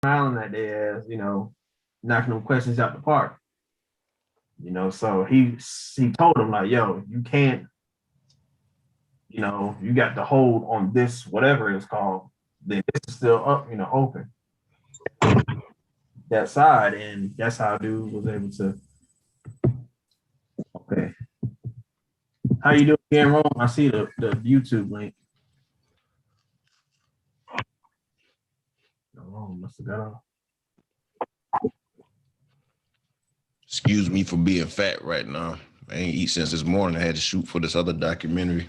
smiling at their ass, knocking them questions out the park. So he told him like, yo, you can't, you got to hold on this, whatever it's called. Then this is still up, open that side, and that's how dude was able to. Okay, how you doing, Cameron? I see the YouTube link. Oh, must have got off. Excuse me for being fat right now. I ain't eat since this morning. I had to shoot for this other documentary.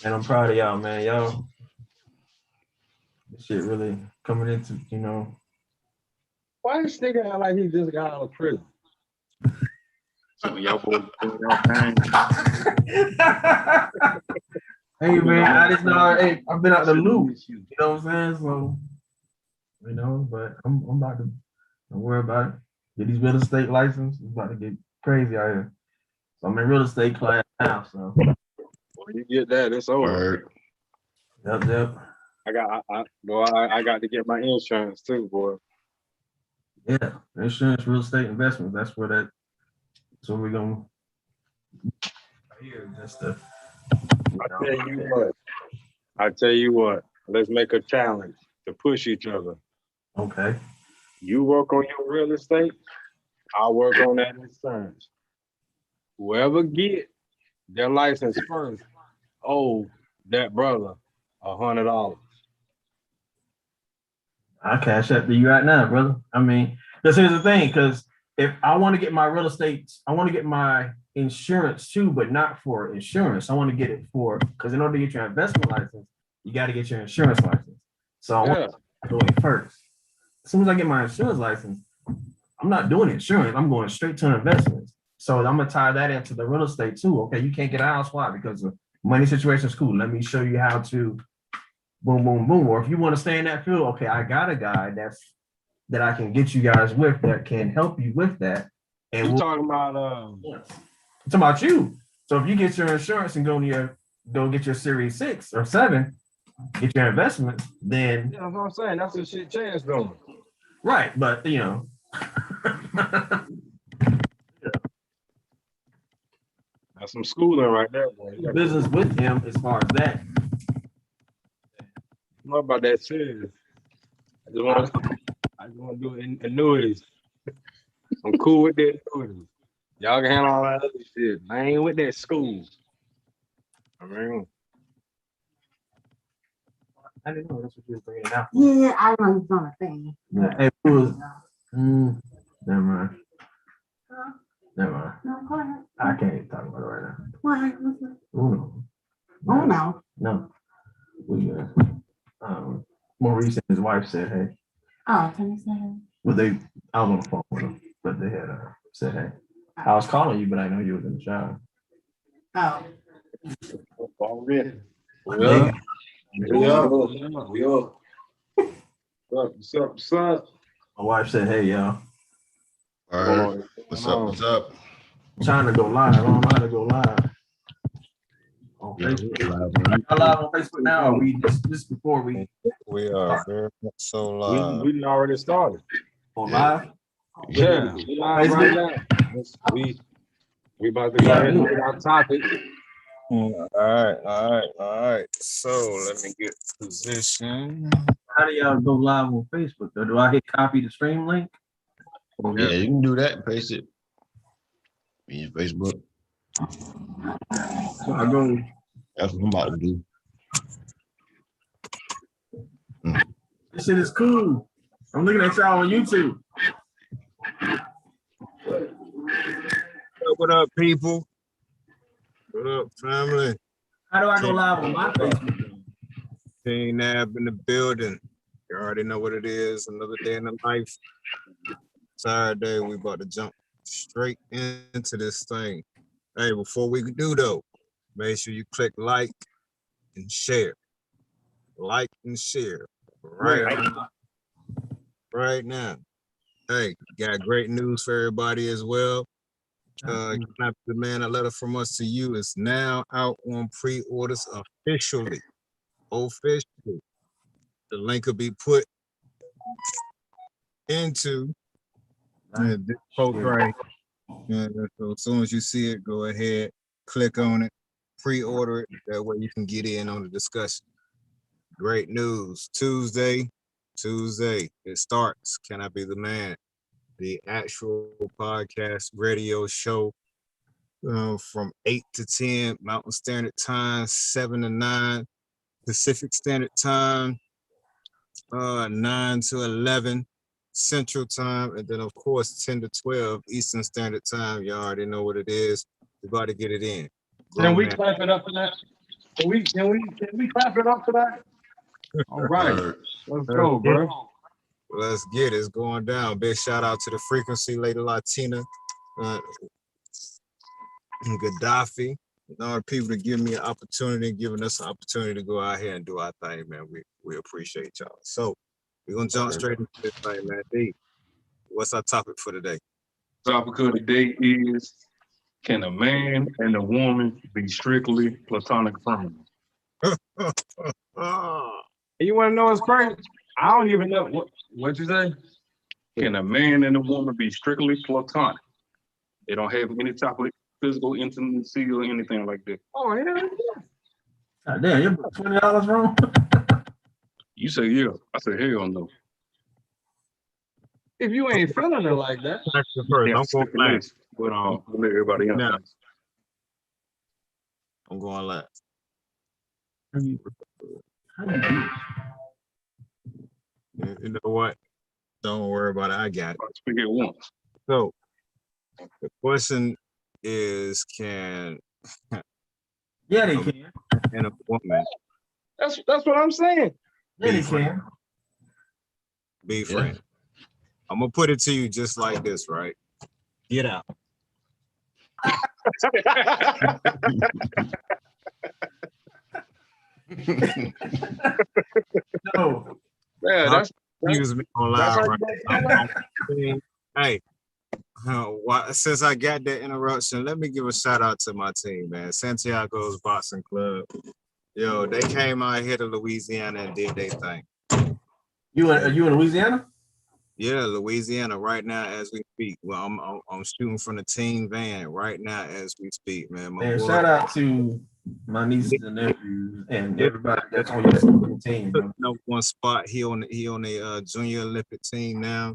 And I'm proud of y'all, man. Y'all, this shit really coming into, Why this nigga act like he just got out of prison? So y'all boys doing that thing. Hey man, I just know. Hey, I've been out the loop. You know what I'm saying? So, but I'm about to. Don't worry about it. Get these real estate license. It's about to get crazy out here. So I'm in real estate class now. So When you get that, it's over. Yep. I got to get my insurance too, boy. Yeah, insurance, real estate investments. That's where we're gonna. Here, just to. I tell you what. Let's make a challenge to push each other. Okay. You work on your real estate. I'll work on that insurance. Whoever get their license first, that brother $100. I'll cash up to you right now, brother. I mean, because here's the thing, because if I want to get my real estate, I want to get my insurance too, but not for insurance. I want to get it because in order to get your investment license, you got to get your insurance license. So I want to go in first. As soon as I get my insurance license, I'm not doing insurance. I'm going straight to investments. So I'm going to tie that into the real estate too. Okay, you can't get a house. Why? Because the money situation is cool. Let me show you how to boom, boom, boom. Or if you want to stay in that field, okay, I got a guy that I can get you guys with that can help you with that. And we're talking about I'm talking about you. So if you get your insurance and go get your Series 6 or 7, get your investments, then that's what I'm saying. That's the shit Chance doing. Right, but that's some schooling right there, boy. Business with him as far as that. What about that shit? I just want to do annuities. I'm cool with that annuities. Y'all can handle all that other shit. I ain't with that school. I didn't know that's what you were bringing out. Yeah, I know it's on a thing. Yeah, it was. Never mind. Never mind. No, go ahead. I can't talk about it right now. Why? No. No. We Maurice and his wife said, "Hey." Oh, can you say hey? Well, I was on the phone with them, but they had said, "Hey." I was calling you, but I know you was in the shower. Oh. Already. Yeah. What's up? My wife said, "Hey, y'all." All right. What's up? I'm trying to go live. I don't know how to go live. On Facebook. Are live on Facebook now? Or we just before we? We are very much so live. We already started. On live? Yeah. We live right now. We about to go ahead and get our topic. All right. So let me get position. How do y'all go live on Facebook? Or do I hit copy the stream link? Yeah, you can do that and paste it in your Facebook. So I go. That's what I'm about to do. This shit is cool. I'm looking at y'all on YouTube. What up, people? What up, family? How do I go live on my Facebook? King Nab in the building. You already know what it is. Another day in the life. Saturday, we about to jump straight into this thing. Hey, before we do though, make sure you click like and share. Like and share right now. Hey, got great news for everybody as well. The Man, a letter from us to you is now out on pre-orders officially. The link will be put into this post right. And so as soon as you see it, go ahead, click on it, pre-order it. That way you can get in on the discussion. Great news. Tuesday, it starts. Can I Be the Man? The actual podcast radio show from 8 to 10 Mountain Standard Time, 7 to 9 Pacific Standard Time, 9 to 11 Central Time, and then of course 10 to 12 Eastern Standard Time. You already know what it is. We're about to get it in. Can we clap it up for that? Can we clap it up for that? All right. Let's go, bro. Let's get it. It's going down. Big shout out to the Frequency, Lady Latina, Gaddafi, and all the people that give me an opportunity, giving us an opportunity to go out here and do our thing, man. We appreciate y'all. So we're gonna jump straight into this thing, man. D, what's our topic for today? Topic of the day is: can a man and a woman be strictly platonic friends? You want to know what's crazy? I don't even know what you say. Can a man and a woman be strictly platonic? They don't have any type of physical intimacy or anything like that. Oh yeah. God damn, you put $20 wrong. You say yeah. I say hell no. If you ain't feeling it like that, That's the first. I'm going last. But we'll let everybody else. Now, I'm going last. How you do this? You know what? Don't worry about it. I got it. Speak at once. So the question is, can Yeah, they can. a woman That's what I'm saying. Yeah, they can. be friends? I'm gonna put it to you just like this, right? Get out. No. Yeah, that's Use me on that's live how right you now. Hey, since I got that interruption, let me give a shout out to my team, man. Santiago's Boxing Club. Yo, they came out here to Louisiana and did their thing. Are you in Louisiana? Yeah, Louisiana right now as we speak. Well, I'm shooting from the team van right now as we speak, man. My Man, boy shout out to my nieces and nephews and everybody that's on your team. took Bro. number one spot. He on the junior Olympic team now.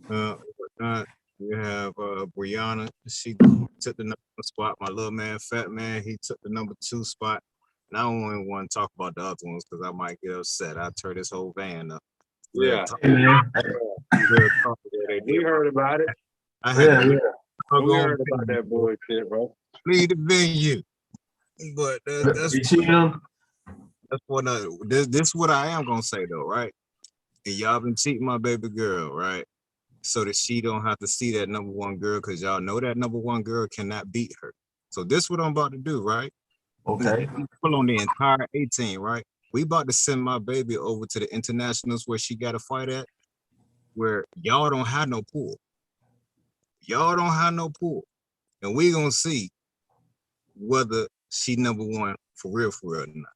We have Brianna. She took the number one spot. My little man, Fat Man, he took the number 2 spot. And I don't even want to talk about the other ones because I might get upset. I tear this whole van up. Yeah. Hey, man. We heard about it. I had to We go heard about that bullshit, bro. leave the venue. But that's You cheating them? that's what this what I am gonna say though, right? And y'all been cheating my baby girl, right? So that she don't have to see that number one girl, because y'all know that number one girl cannot beat her. So this what I'm about to do, right? Okay. Pull on the entire 18, right? We about to send my baby over to the internationals where she got to fight at, where y'all don't have no pool. Y'all don't have no pool. And we gonna see whether she number one for real or not.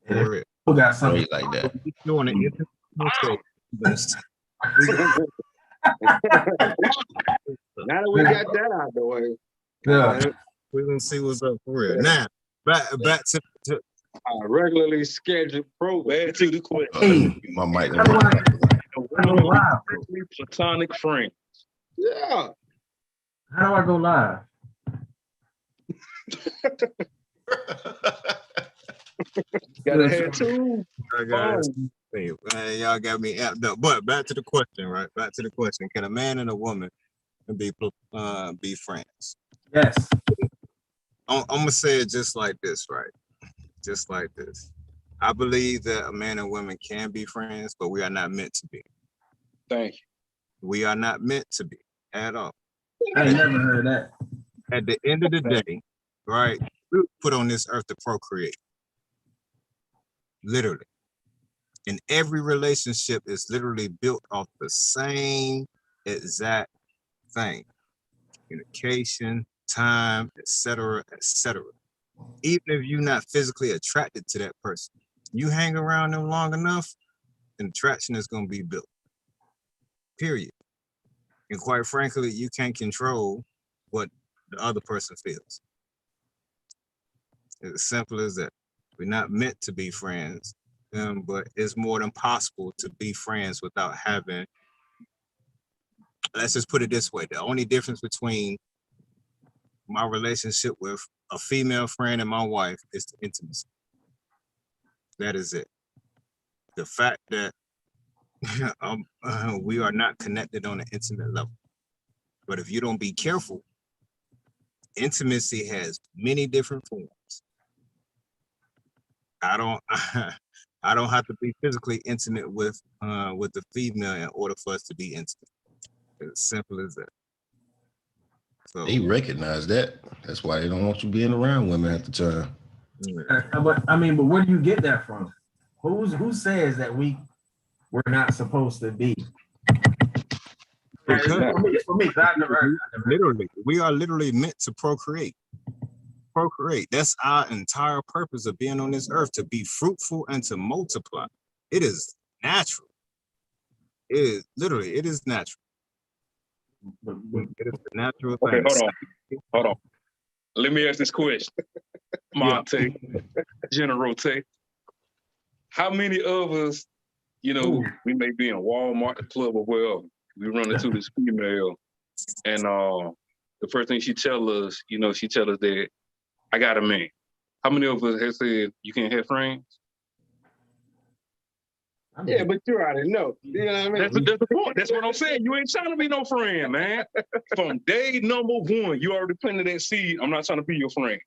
For real. Who got something? Straight like that. We doing the international stage. Now that we got that out the way, Yeah. We're gonna see what's up for real. Now, back to our regularly scheduled program to the question. Hey. My mic. How do I go live? Platonic friends. Yeah. How do I go live? Gotta have two. I got it. Y'all got me amped up. But back to the question, right? Back to the question. Can a man and a woman be friends? Yes. I'm gonna say it just like this, right? Just like this. I believe that a man and woman can be friends, but we are not meant to be. Thank you. We are not meant to be at all. I ain't never heard that. At the end of the day, right? We were put on this earth to procreate. Literally. And every relationship is literally built off the same exact thing. Communication, time, etc., etc. Even if you're not physically attracted to that person, you hang around them long enough, and attraction is going to be built. Period. And quite frankly, you can't control what the other person feels. It's as simple as that. We're not meant to be friends, but it's more than possible to be friends without having, let's just put it this way. The only difference between my relationship with a female friend and my wife is the intimacy. That is it. The fact that we are not connected on an intimate level. But if you don't be careful, intimacy has many different forms. I don't have to be physically intimate with the female in order for us to be intimate. It's as simple as that. So They recognize that. That's why they don't want you being around women at the time. But I mean, but where do you get that from? Who says that we're not supposed to be? It's for me, 'cause I've never heard. Literally, we are literally meant to procreate. Procreate. That's our entire purpose of being on this earth, to be fruitful and to multiply. It is natural. It is literally, it is natural. It is the natural Okay, thing. hold on. Let me ask this question. Monte, General Tay. How many of us, you know, we may be in Walmart, the club, or wherever, we run into this female, and the first thing she tell us, you know, she tell us that I got a man. How many of us have said you can't have friends? Yeah, but you already know. You know what I mean? That's the point. That's what I'm saying. You ain't trying to be no friend, man. From day number one, you already planted that seed. I'm not trying to be your friend.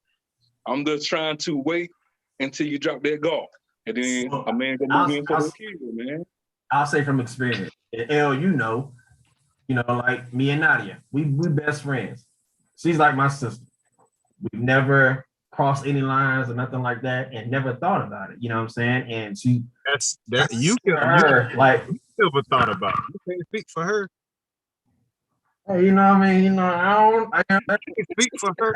I'm just trying to wait until you drop that golf. And then a man can move in for the kill, man. I'll say from experience. And L, you know, like me and Nadia, we best friends. She's like my sister. We've never crossed any lines or nothing like that, and never thought about it. You know what I'm saying? And she, That's that you can her, like, never thought about it. You can't speak for her. hey, you know what I mean? You know, I can't speak for her.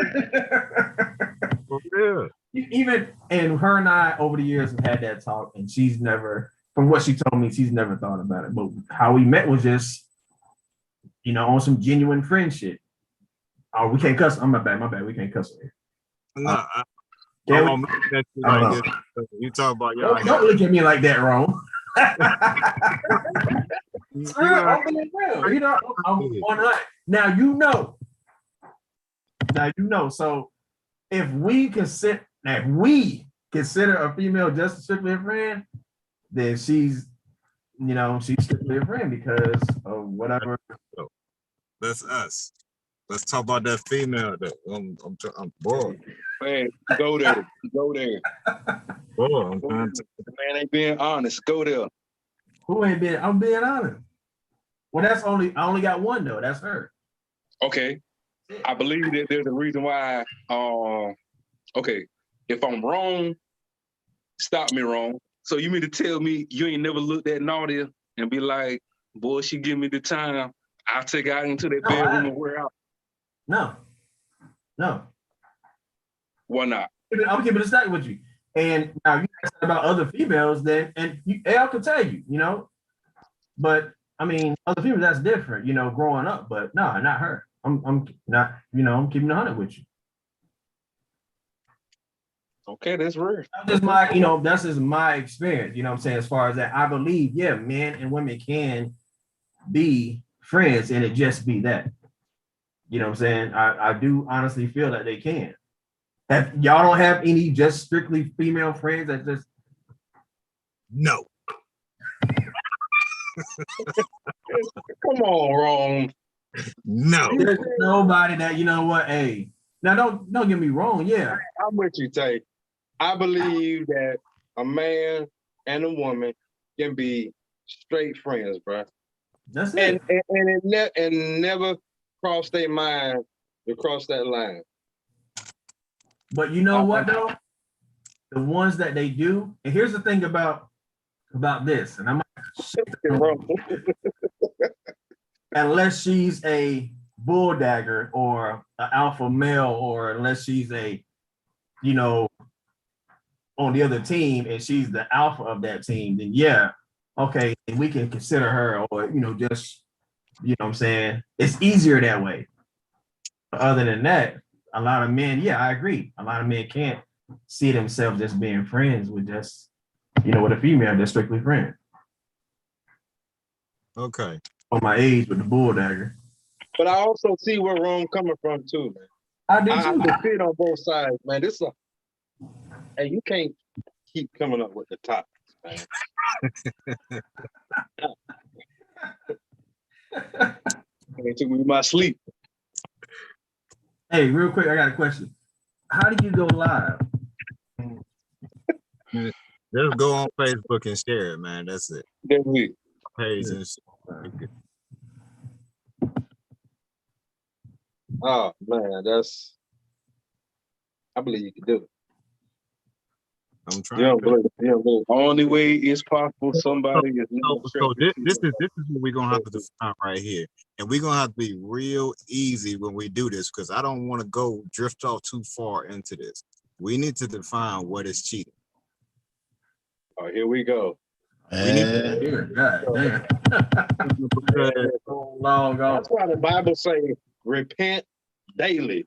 For real. Even, and her and I over the years have had that talk, and she's never, from what she told me, she's never thought about it. But how we met was just, you know, on some genuine friend shit. Oh, we can't cuss. My bad. We can't cuss here. No, you talk about y'all. Don't look at me like that, Ron. I'm being real. You know, I'm 100. Now you know. So if we consider a female just strictly a friend, then she's strictly a friend because of whatever. That's us. Let's talk about that female though. I'm bored. Man, go there. Boy, The man ain't being honest. Go there. Who ain't been? I'm being honest. Well, I only got one though. That's her. Okay. I believe that there's a reason why. Okay. If I'm wrong, stop me wrong. So you mean to tell me you ain't never looked at Nadia and be like, boy, she give me the time. I'll take her out into that bedroom and wear out. No. Why not? I'm keeping it stack with you. And now you asked about other females, then, and Al can tell you, you know. But I mean, other females, that's different, you know, growing up. But no, not her. I'm not, you know, I'm keeping 100 with you. Okay, that's rare. That's just my experience, you know what I'm saying, as far as that. I believe, yeah, men and women can be friends and it just be that. You know what I'm saying? I do honestly feel that they can. Y'all don't have any just strictly female friends that just no. Come on, Ron. No. There's nobody that, you know what, hey. Now don't get me wrong, yeah. I'm with you, Tay. I believe that a man and a woman can be straight friends, bro. That's it. And never cross their mind to cross that line. But you know what though? The ones that they do, and here's the thing about this, and I'm unless she's a bull dagger or an alpha male, or unless she's a, you know, on the other team and she's the alpha of that team, then yeah, okay, and we can consider her, or just what I'm saying. It's easier that way. But other than that, a lot of men, yeah, I agree. A lot of men can't see themselves just being friends with just with a female. They're strictly friends. Okay. On my age with the bull dagger. But I also see where Rome coming from too, man. I do I too. can see it on both sides, man. Hey, you can't keep coming up with the topics, man. It took me my sleep. Hey, real quick, I got a question. How do you go live? Just go on Facebook and share it, man. That's it. That's it. Page and shit. Oh man, I believe you can do it. I'm trying. You don't believe it. Only way it's possible somebody is So this is what we're gonna have to define right here, and we're gonna have to be real easy when we do this because I don't want to go drift off too far into this. We need to define what is cheating. Oh, here we go. And Here, God damn. Because Long gone. That's why the Bible say repent daily.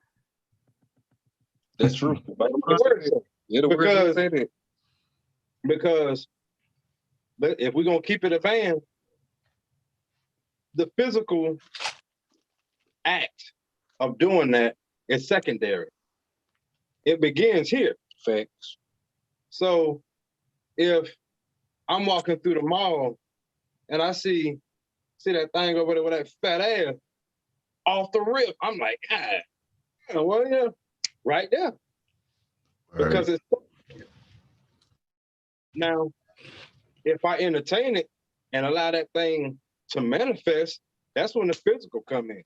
That's true. The word say- Yeah, the word Because- say that. Because if we're gonna keep it a band, the physical act of doing that is secondary. It begins here. Facts. So if I'm walking through the mall and I see that thing over there with that fat ass off the rip, I'm like, well, yeah, right there. Because it's now, if I entertain it and allow that thing to manifest, that's when the physical come in.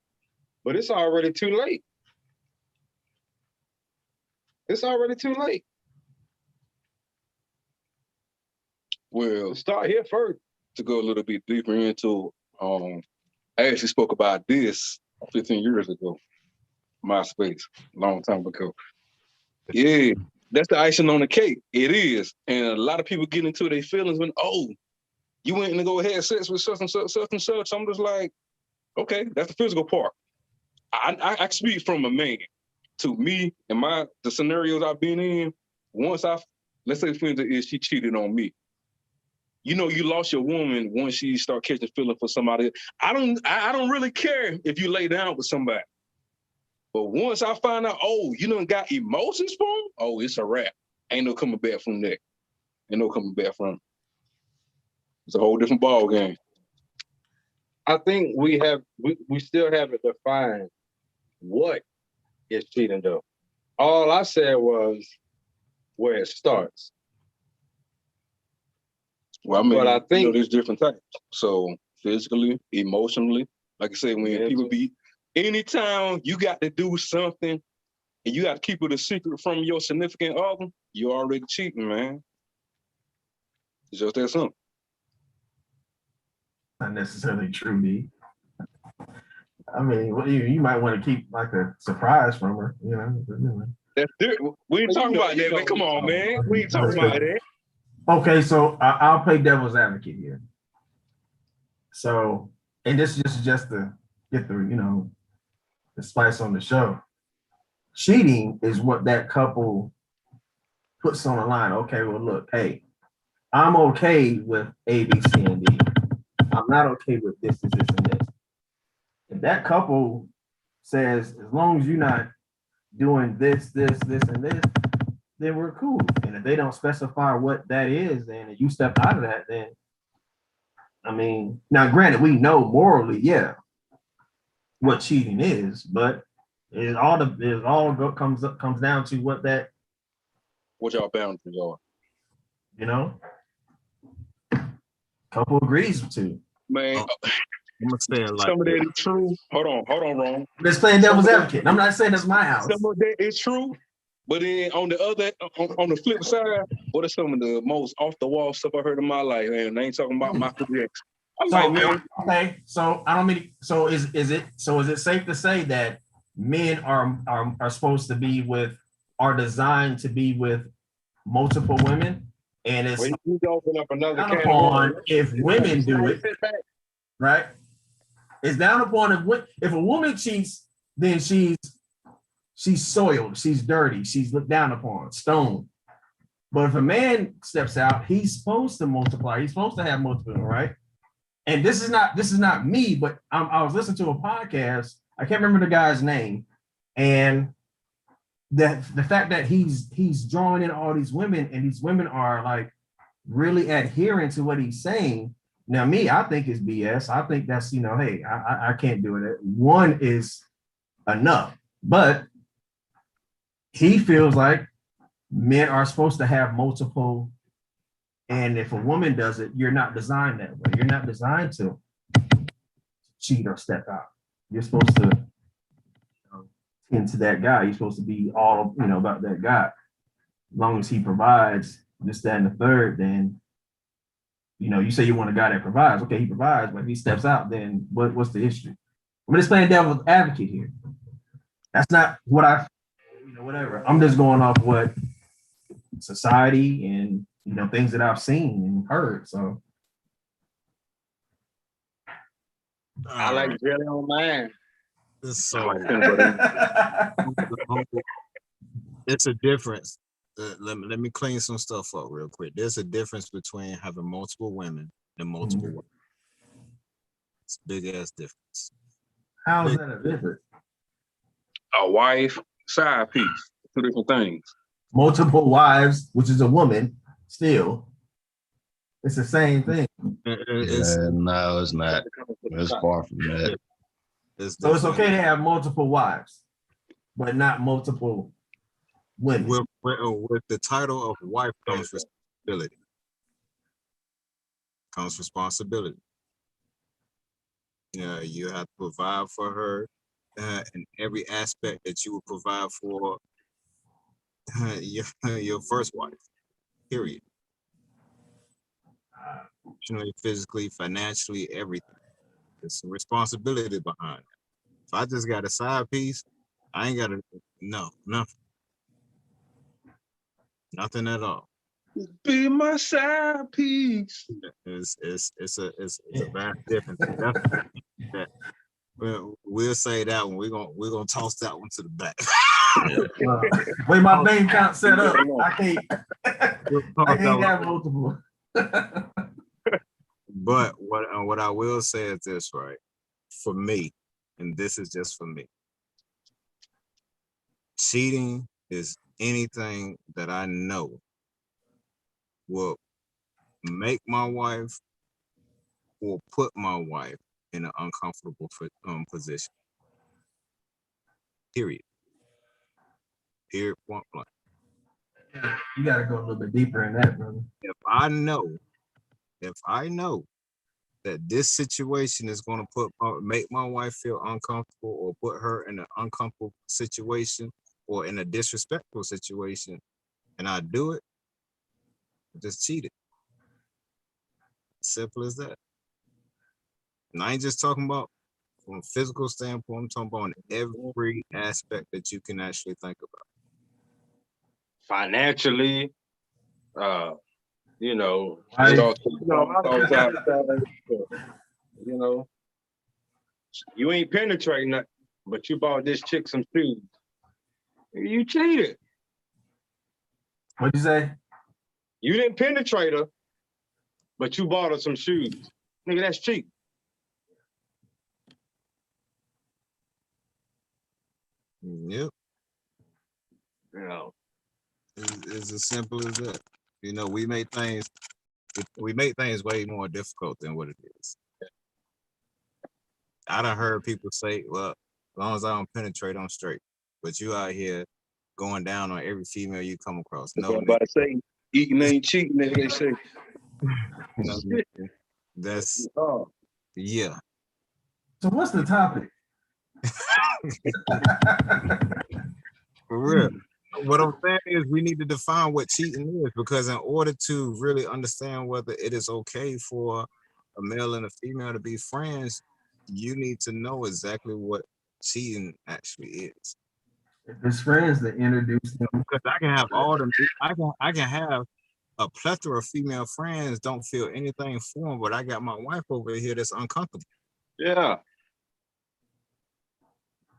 But it's already too late. It's already too late. Well, Start here first. to go a little bit deeper into, I actually spoke about this 15 years ago, MySpace, long time ago. Yeah, that's the icing on the cake. It is. And a lot of people get into their feelings when, you went to go ahead and sex with such and such, such and such. I'm just like, okay, that's the physical part. I speak from a man. To me and the scenarios I've been in, let's say for instance, she cheated on me. You lost your woman once she start catching feeling for somebody. I don't really care if you lay down with somebody. But once I find out, you done got emotions for him, it's a wrap. Ain't no coming back from that. Ain't no coming back from it. It's a whole different ball game. I think we still haven't defined what is cheating though. All I said was where it starts. Well, I mean, But I think- there's different types. So physically, emotionally, like I said, when people anytime you got to do something and you got to keep it a secret from your significant other, you're already cheating, man. It's just that simple. Not necessarily true, D. I mean, you might want to keep like a surprise from her, That's different. We ain't talking about that, man. Come on, man. We ain't talking about that. Okay, so I'll play devil's advocate here. So, and this is just to get the the spice on the show. Cheating is what that couple puts on the line. Okay, well, look, hey, I'm okay with A, B, C, and D. I'm not okay with this, and this. If that couple says, as long as you're not doing this, and this, then we're cool. And if they don't specify what that is, then if you step out of that, then I mean, now granted, we know morally, what cheating is, but comes down to what What y'all boundaries are. Couple agrees to. Man, I'm gonna say it like some of that is true. Hold on, Ron. Let's play devil's advocate. I'm not saying that's my house. Some of that is true, but then on the flip side, what are some of the most off the wall stuff I heard in my life? And I ain't talking about Michael Jackson. I'm like, man, Okay, so I don't mean. So is it safe to say that men are supposed to be are designed to be with multiple women? And it's Well, you open up another down can of upon worms. if women do it, Sit back. right? It's down upon if a woman cheats, then she's soiled, she's dirty, she's looked down upon, stoned. But if a man steps out, he's supposed to multiply. He's supposed to have multiple, right? And this is not me, but I was listening to a podcast. I can't remember the guy's name, and that the fact that he's drawing in all these women, and these women are like really adhering to what he's saying. Now, me, I think it's BS. I think that's, hey, I can't do it. One is enough, but he feels like men are supposed to have multiple. And if a woman does it, you're not designed that way. You're not designed to cheat or step out. You're supposed to tend to that guy. You're supposed to be all, about that guy. As long as he provides this, that, and the third, then, you say you want a guy that provides. Okay, he provides, but if he steps out, then what's the issue? I'm just playing devil's advocate here. That's not what whatever. I'm just going off what society and, things that I've seen and heard. So I like jelly on mine. So it's a difference. Let me clean some stuff up real quick. There's a difference between having multiple women and multiple women. It's a big ass difference. How is that a difference? A wife, side piece, two different things. Multiple wives, which is a woman, still, it's the same thing. No, it's not. It's far from that. So it's okay to have multiple wives, but not multiple women. With the title of wife comes responsibility. Yeah, you have to provide for her in every aspect that you would provide for your first wife. Period. Emotionally, physically, financially, everything. There's a responsibility behind it. If I just got a side piece, I ain't got nothing at all. Be my side piece. It's a vast difference. That we'll say that one. We're gonna toss that one to the back. Way my bank account set up, I can't have multiple. But what I will say is this, right? For me, and this is just for me, cheating is anything that I know will make my wife or put my wife in an uncomfortable position. Period. Point blank. You got to go a little bit deeper in that, brother. If I know that this situation is going to make my wife feel uncomfortable or put her in an uncomfortable situation or in a disrespectful situation, and I do it, I just cheated. Simple as that. And I ain't just talking about from a physical standpoint, I'm talking about on every aspect that you can actually think about. Financially, you ain't penetrating nothing, but you bought this chick some shoes. You cheated. What'd you say? You didn't penetrate her, but you bought her some shoes. Nigga, that's cheap. Yep. It's as simple as that. We make things way more difficult than what it is. I done heard people say, well, as long as I don't penetrate, I'm straight. But you out here going down on every female you come across. No, I'm about to say, eating ain't cheating, as they say. That's yeah. So what's the topic? For real. What I'm saying is we need to define what cheating is, because in order to really understand whether it is okay for a male and a female to be friends, you need to know exactly what cheating actually is. If it's friends that introduce them. Because I can have all them. I can have a plethora of female friends don't feel anything for them, but I got my wife over here that's uncomfortable. Yeah.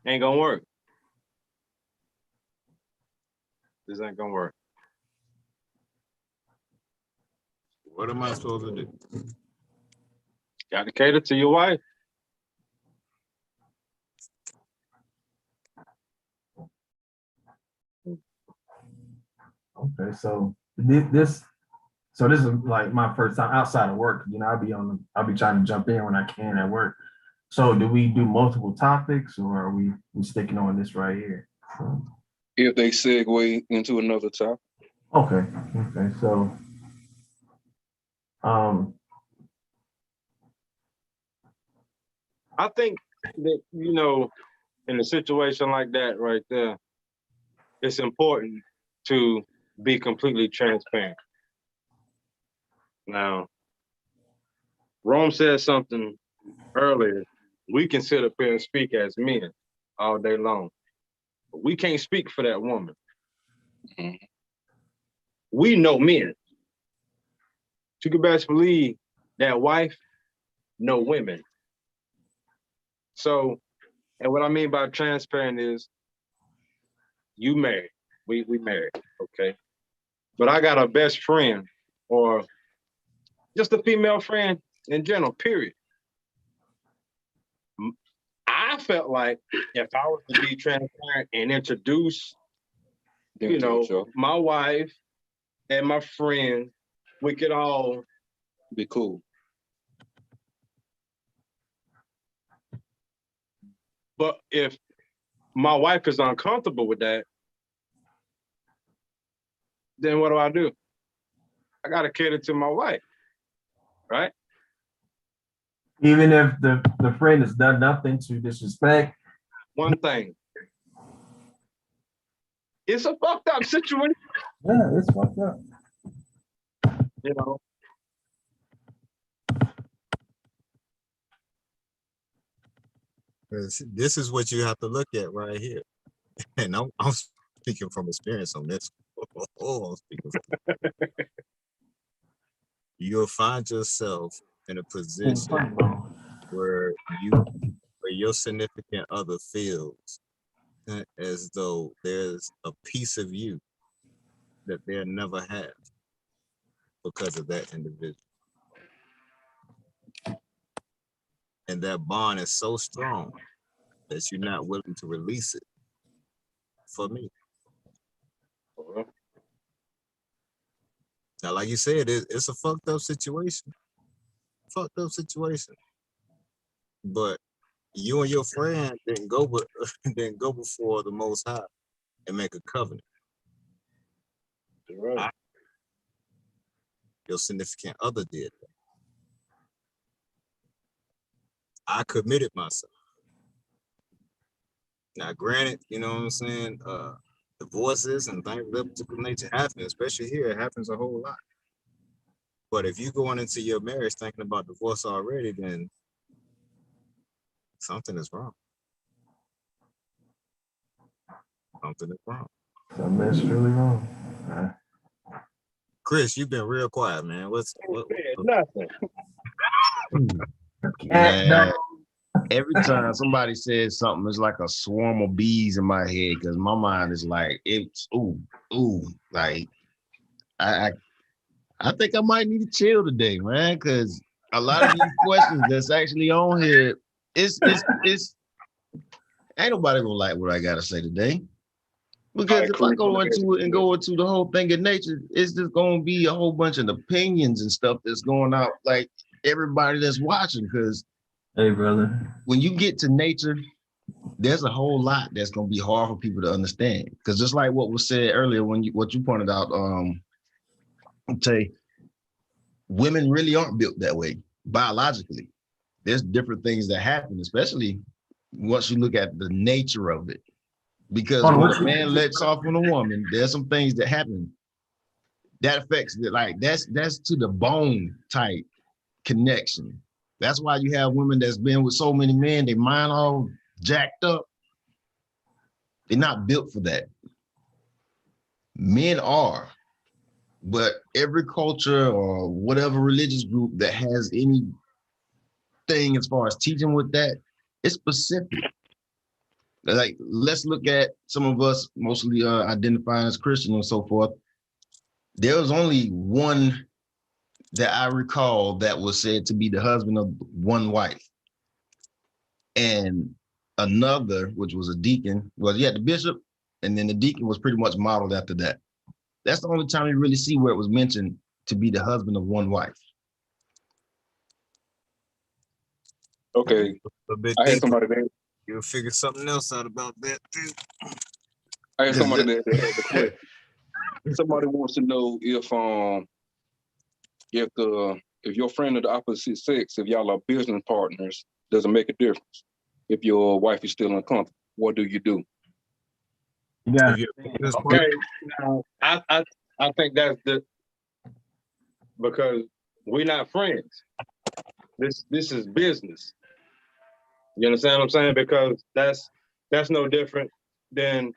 Ain't gonna work. This ain't gonna work. What am I supposed to do? Got to cater to your wife. Okay, so this is like my first time outside of work. You know, I'll be trying to jump in when I can at work. So do we do multiple topics, or are we sticking on this right here? If they segue into another topic. Okay, so I think that, you know, in a situation like that right there, it's important to be completely transparent. Now, Rome said something earlier. We can sit up here and speak as men all day long, but we can't speak for that woman. We know men. You can best believe that wife know women. So, and what I mean by transparent is you married, we married, okay? But I got a best friend or just a female friend in general, period. I felt like if I was to be transparent and introduce, you know, my wife and my friend, we could all be cool. But if my wife is uncomfortable with that, then what do? I got to cater to my wife, right? even if the friend has done nothing to disrespect. One thing. It's a fucked up situation. Yeah, it's fucked up. You know. This is what you have to look at right here. And I'm speaking from experience on this. I'm speaking from you'll find yourself in a position where your significant other feels as though there's a piece of you that they'll never have because of that individual. And that bond is so strong that you're not willing to release it for me. Now, like you said, it's a fucked up situation. Fucked up situation. But you and your friend didn't go before the Most High and make a covenant. Right. Your significant other did that. I committed myself. Now, granted, you know what I'm saying? Divorces and things of that particular nature happen, especially here, it happens a whole lot. But if you're going into your marriage thinking about divorce already, then something is wrong. Something is wrong. Something's really wrong. Chris, you've been real quiet, man. What? Nothing. Man, every time somebody says something, it's like a swarm of bees in my head because my mind is like, it's like I think I might need to chill today, man, because a lot of these questions that's actually on here, it's ain't nobody gonna like what I gotta say today. Because if I go into it and go into the whole thing of nature, it's just gonna be a whole bunch of opinions and stuff that's going out like everybody that's watching. Because hey, brother, when you get to nature, there's a whole lot that's gonna be hard for people to understand. Because just like what was said earlier, what you pointed out, Tay, women really aren't built that way biologically. There's different things that happen, especially once you look at the nature of it. Because when a man lets off on a woman, there's some things that happen that affects it. Like that's to the bone type connection. That's why you have women that's been with so many men, they mind all jacked up. They're not built for that. Men are. But every culture or whatever religious group that has anything as far as teaching with that, it's specific. Like, let's look at some of us mostly identifying as Christian and so forth. There was only one that I recall that was said to be the husband of one wife. And another, which was a deacon, well, you had the bishop, and then the deacon was pretty much modeled after that. That's the only time you really see where it was mentioned to be the husband of one wife. Okay, A bit I had deeper. somebody there. You'll figure something else out about that too. I had somebody that had the question. Somebody wants to know if your friend of the opposite sex, if y'all are business partners, does it make a difference? If your wife is still uncomfortable, what do you do? You got You get this part. Okay, now I think that's because we're not friends. This is business. You understand what I'm saying? Because that's no different than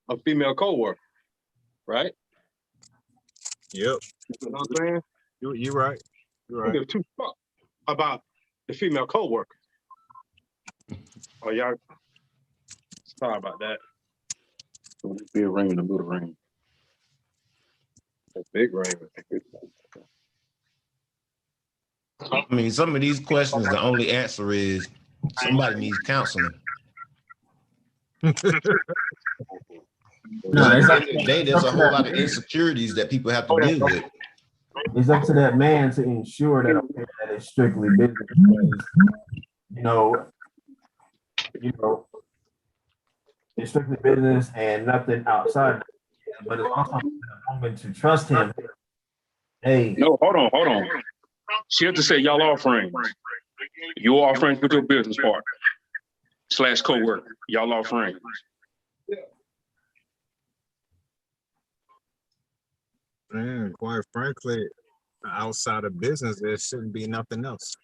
a female coworker, right? Yep, You know what I'm saying? you're right. You're I right. don't give two fuck about the female coworker. Oh, y'all, sorry about that. Big ring and a little ring. A big ring. I mean, some of these questions, the only answer is somebody needs counseling. No, At it's the up, end of the day, there's a whole lot of insecurities that people have to deal with. it's up to that man to ensure that, okay, that it's strictly business. Because, you know, it's strictly business and nothing outside. But it's also up to the woman to trust him. Hey, No, hold on. She had to say y'all are friends. You are friends with your business partner / co-worker. Y'all are friends. And quite frankly, outside of business, there shouldn't be nothing else.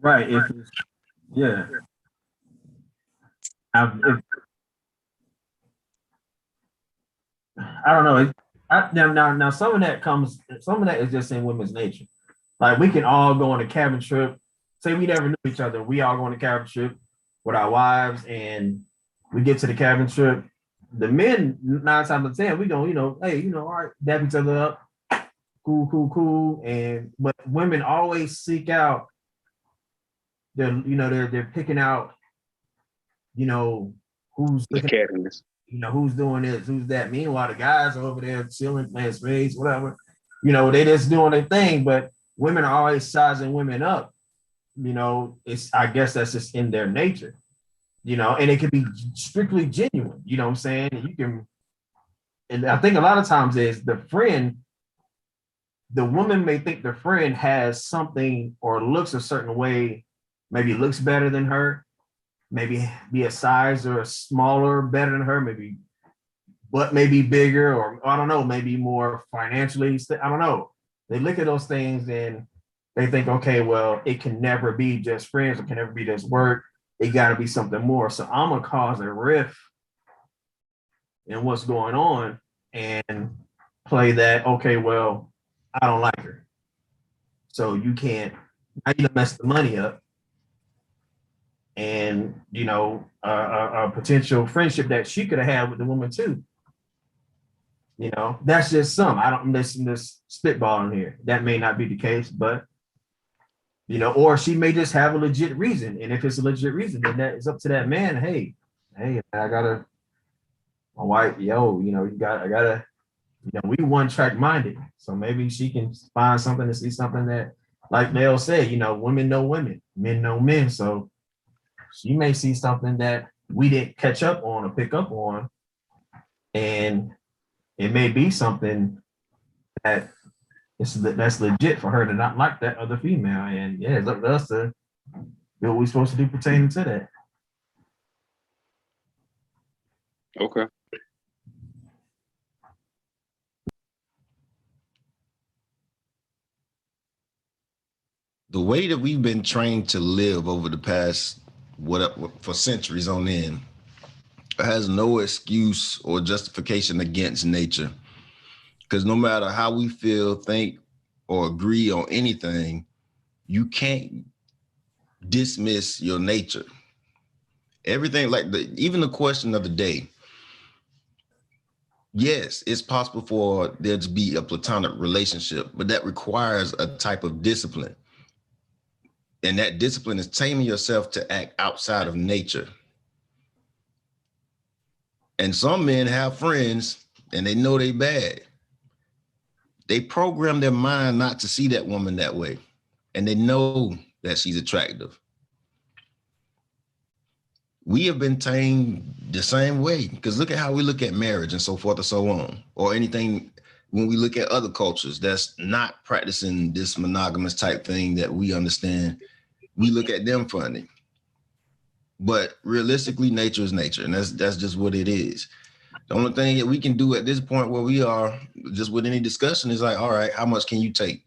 right? If it's, yeah. I don't know. Now, some of that is just in women's nature. Like, we can all go on a cabin trip. Say we never knew each other. We all go on a cabin trip with our wives, and we get to the cabin trip. The men, 9 times out of 10, we go, hey, all right, dap each other up. Cool. But women always seek out, they're picking out, who's The looking, cabinets. who's doing this, who's that. Meanwhile, the guys are over there chilling, playing spades, whatever. They just doing their thing, but women are always sizing women up. I guess that's just in their nature, and it can be strictly genuine, you know what I'm saying? And I think a lot of times is the woman may think the friend has something or looks a certain way, maybe looks better than her, maybe be a size or a smaller better than her, maybe butt may be bigger, or I don't know, maybe more financially. I don't know. They look at those things and they think, okay, well, it can never be just friends. It can never be just work. It got to be something more. So I'm going to cause a rift in what's going on and play that, okay, well, I don't like her. So you can't, now you mess the money up. And, a potential friendship that she could have had with the woman too. That's just some. I don't listen to this spitballing here. That may not be the case, but or she may just have a legit reason. And if it's a legit reason, then that is up to that man. Hey, I gotta, my wife, I gotta, we one track minded. So maybe she can find something to see something that, like Mel said, women know women, men know men. So she may see something that we didn't catch up on or pick up on. And it may be something that's legit for her to not like that other female. And yeah, it's up to us to do what we're supposed to do pertaining to that. Okay. The way that we've been trained to live over the past for centuries on end has no excuse or justification against nature. Because no matter how we feel, think, or agree on anything, you can't dismiss your nature. Everything, like even the question of the day. Yes, it's possible for there to be a platonic relationship, but that requires a type of discipline. And that discipline is taming yourself to act outside of nature. And some men have friends and they know they bad. They program their mind not to see that woman that way. And they know that she's attractive. We have been tamed the same way, because look at how we look at marriage and so forth and so on, or anything when we look at other cultures that's not practicing this monogamous type thing that we understand. We look at them funny. But realistically, nature is nature, and that's just what it is. The only thing that we can do at this point where we are, just with any discussion, is like, all right, how much can you take?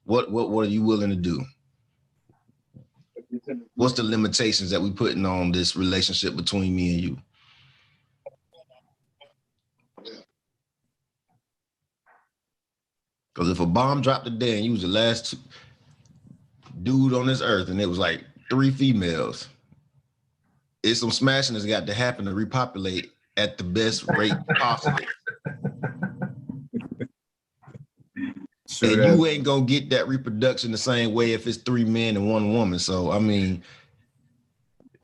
What are you willing to do? What's the limitations that we putting on this relationship between me and you? Because if a bomb dropped today and you was the last dude on this earth and it was like 3 females, it's some smashing that's got to happen to repopulate at the best rate possible. And you ain't gonna get that reproduction the same way if it's 3 men and 1 woman. So, I mean,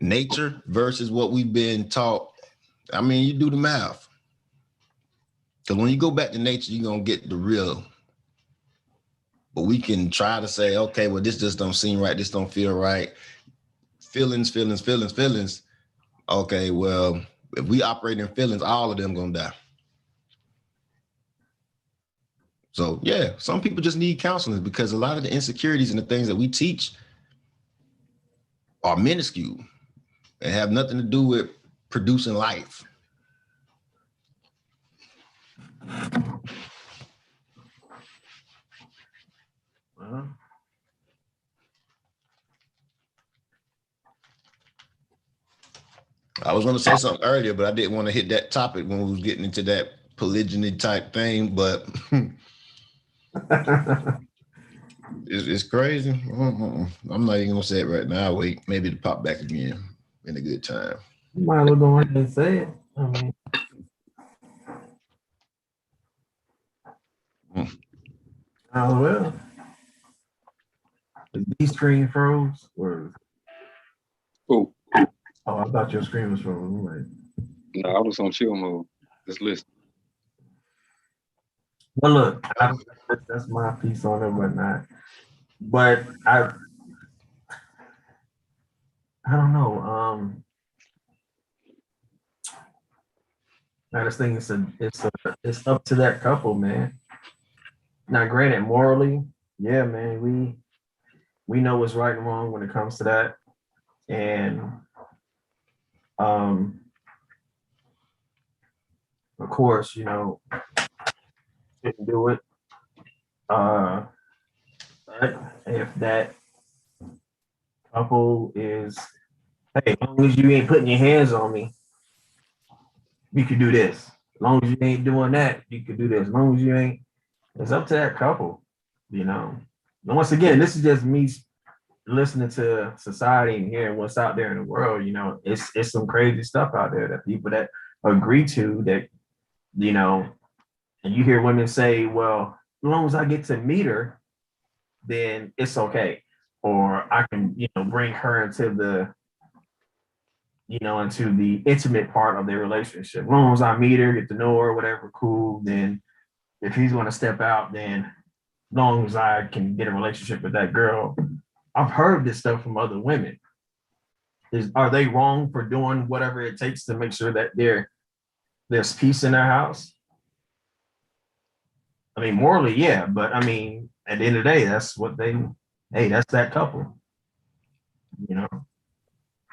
nature versus what we've been taught. I mean, you do the math. Because when you go back to nature, you're gonna get the real. But we can try to say, okay, well, this just don't seem right. This don't feel right. Feelings. Okay, well, if we operate in feelings, all of them gonna die. So yeah, some people just need counseling, because a lot of the insecurities and the things that we teach are minuscule and have nothing to do with producing life. I was going to say something earlier, but I didn't want to hit that topic when we was getting into that polygyny type thing, but it's crazy. I'm not even gonna say it right now. I'll wait, maybe to pop back again in a good time. You might as well go ahead and say it. I mean, oh well. Is the screen froze or? Cool. Oh, I thought your screen was froze. I'm like, No, I was on chill mode. Just listen. well, look, that's my piece on it, whatnot. But I don't know. I just think it's up to that couple, man. Now, granted, morally, yeah, man, we know what's right and wrong when it comes to that, and of course, you know, shouldn't do it. But if that couple is, hey, as long as you ain't putting your hands on me, you could do this. As long as you ain't doing that, you could do this. As long as you ain't, it's up to that couple, you know. And once again, this is just me listening to society and hearing what's out there in the world. You know, it's some crazy stuff out there that people that agree to that, you know, and you hear women say, well, as long as I get to meet her, then it's okay. Or I can, you know, bring her into the, you know, into the intimate part of their relationship. As long as I meet her, get to know her, whatever, cool. Then if he's going to step out, then as long as I can get a relationship with that girl. I've heard this stuff from other women. Are they wrong for doing whatever it takes to make sure that there's peace in their house? I mean, morally, yeah, but I mean, at the end of the day, that's what that's that couple. You know,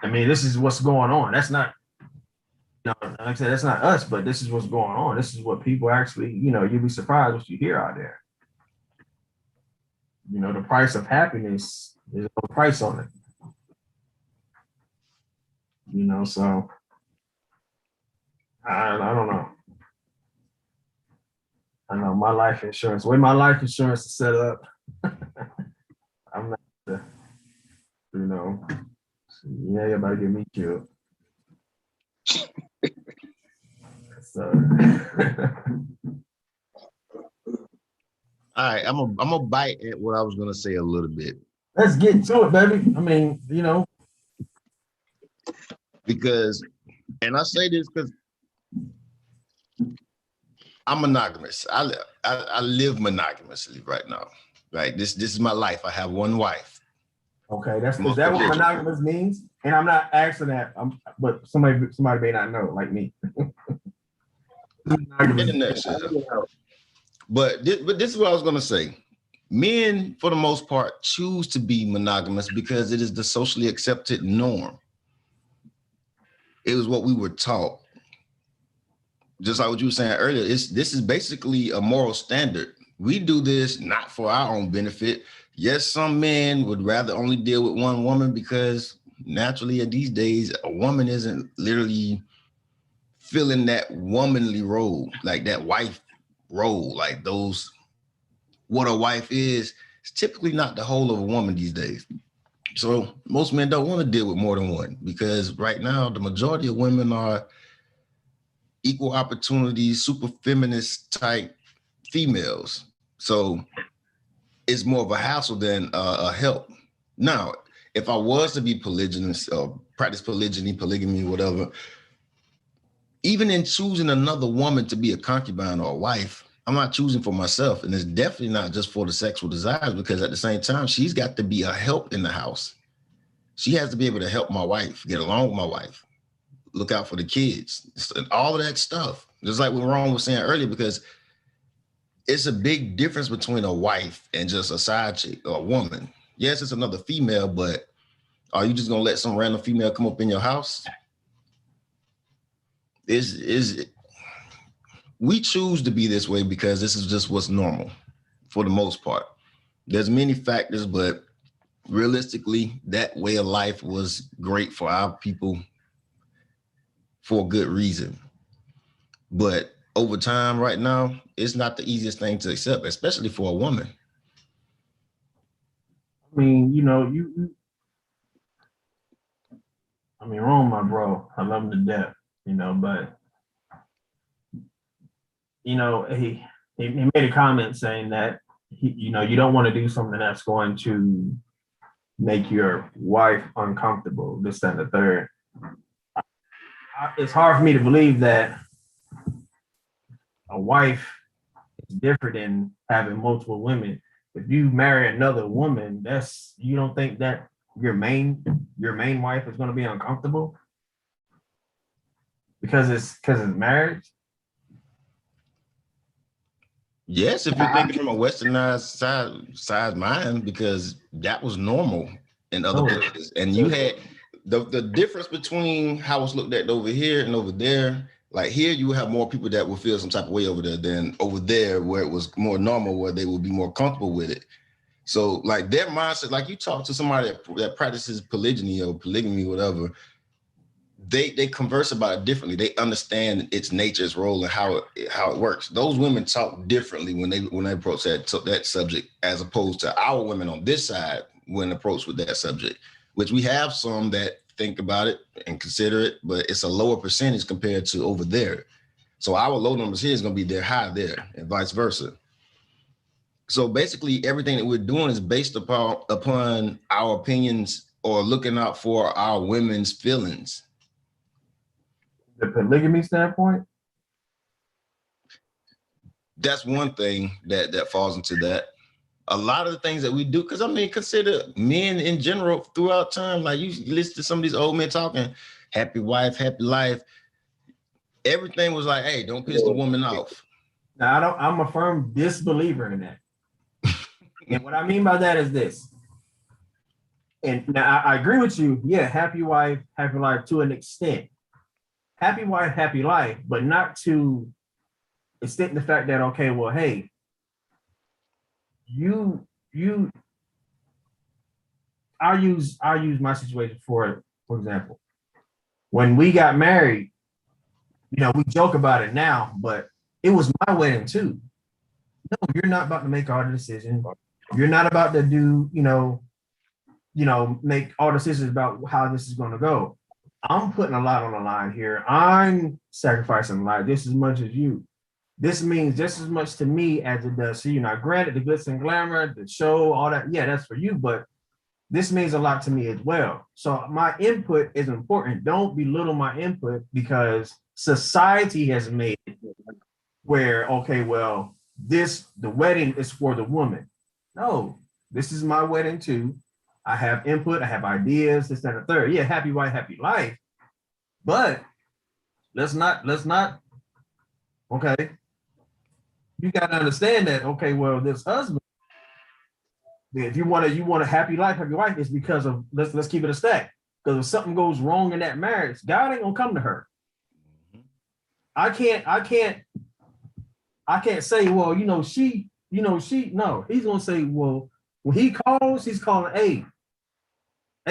I mean, this is what's going on. That's not, you know, like I said, that's not us, but this is what's going on. This is what people actually, you know, you'd be surprised what you hear out there. You know, the price of happiness, there's no price on it. You know, so I don't know. I don't know. my life insurance. The way my life insurance is set up, I'm not, you know, yeah, you're about to get me killed. So, All right, I'm a bite at what I was gonna say a little bit let's get to it, baby. I mean, you know, because, and I say this because I'm monogamous. I live monogamously right now. Right, this is my life. I have one wife. okay, is that what monogamous means? And I'm not asking that, but somebody may not know, like me. In a nutshell. But this is what I was gonna say. Men, for the most part, choose to be monogamous because it is the socially accepted norm. It was what we were taught. Just like what you were saying earlier, this is basically a moral standard. We do this not for our own benefit. Yes, some men would rather only deal with one woman because naturally these days, a woman isn't literally filling that womanly role, like that wife role, like those, what a wife is typically not the whole of a woman these days. So most men don't want to deal with more than one because right now the majority of women are equal opportunity, super feminist type females. So it's more of a hassle than a help. Now, if I was to be polygynous or practice polygamy, whatever, even in choosing another woman to be a concubine or a wife, I'm not choosing for myself. And it's definitely not just for the sexual desires, because at the same time, she's got to be a help in the house. She has to be able to help my wife, get along with my wife, look out for the kids, and all of that stuff. Just like what Ron was saying earlier, because it's a big difference between a wife and just a side chick or a woman. Yes, it's another female, but are you just gonna let some random female come up in your house? We choose to be this way because this is just what's normal for the most part. There's many factors, but realistically, that way of life was great for our people for a good reason. But over time right now, it's not the easiest thing to accept, especially for a woman. I mean, you know, I mean, Rome, my bro, I love him to death, you know, but you know, he made a comment saying that you know, you don't want to do something that's going to make your wife uncomfortable, this, that, and the third. It's hard for me to believe that a wife is different than having multiple women. If you marry another woman, you don't think that your main wife is going to be uncomfortable because it's marriage? Yes, if you're thinking from a westernized side mind, because that was normal in other places. And you had the difference between how it's looked at over here and over there. Like here, you have more people that will feel some type of way over there than over there, where it was more normal, where they would be more comfortable with it. So like their mindset, like you talk to somebody that practices polygyny or polygamy, whatever, they converse about it differently. They understand its nature, its role, and how it works. Those women talk differently when they approach that subject, as opposed to our women on this side when approached with that subject, which we have some that think about it and consider it, but it's a lower percentage compared to over there. So our low numbers here is going to be their high there, and vice versa. So basically, everything that we're doing is based upon our opinions or looking out for our women's feelings. The polygamy standpoint? That's one thing that falls into that. A lot of the things that we do, because I mean, consider men in general throughout time, like you listen to some of these old men talking, happy wife, happy life. Everything was like, hey, don't piss the woman off. Now, I'm a firm disbeliever in that. And what I mean by that is this. And now I agree with you. Yeah, happy wife, happy life to an extent. Happy wife, happy life, but not to extent the fact that, okay, well, hey, I'll use my situation for example. When we got married, you know, we joke about it now, but it was my wedding too. No, you're not about to make all the decisions. You're not about to do, make all decisions about how this is going to go. I'm putting a lot on the line here. I'm sacrificing a lot just as much as you. This means just as much to me as it does to you. Now, granted, the glitz and glamour, the show, all that, yeah, that's for you, but this means a lot to me as well. So my input is important. Don't belittle my input because society has made it where, okay, well, the wedding is for the woman. No, this is my wedding too. I have input, I have ideas, this, that, and the third. Yeah, happy wife, happy life. But let's not, okay. You got to understand that, okay, well, this husband, if you want a happy life, happy wife, it's because of let's keep it a stack. Because if something goes wrong in that marriage, God ain't gonna come to her. I can't say, well, she, no, he's gonna say, well, when he calls, he's calling, hey,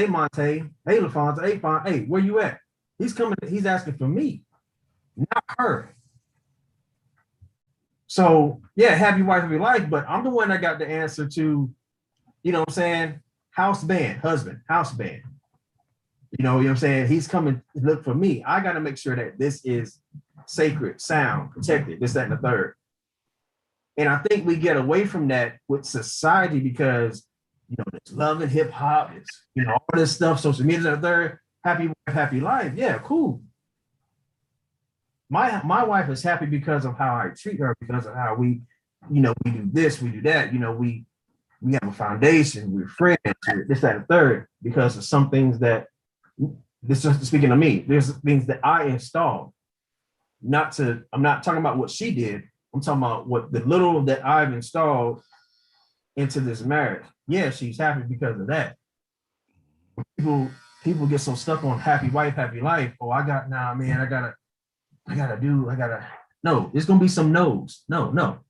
Monte, hey, LaFonta, hey, Fon, hey, where you at? He's coming, he's asking for me, not her. So yeah, happy wife, happy life, but I'm the one that got the answer to, you know what I'm saying? House band, husband, house band. You know what I'm saying? He's coming to look for me. I got to make sure that this is sacred, sound, protected, this, that, and the third. And I think we get away from that with society because, it's love and hip hop, it's, all this stuff, social media, the third, happy wife, happy life. Yeah, cool. My wife is happy because of how I treat her, because of how we do this, we do that, we have a foundation, we're friends, this, that, and third, because of some things that, this is speaking of me, there's things that I installed. I'm not talking about what she did, I'm talking about what the little that I've installed into this marriage. Yeah, she's happy because of that. People get so stuck on happy wife, happy life. Oh, I gotta, no, there's gonna be some no's. No,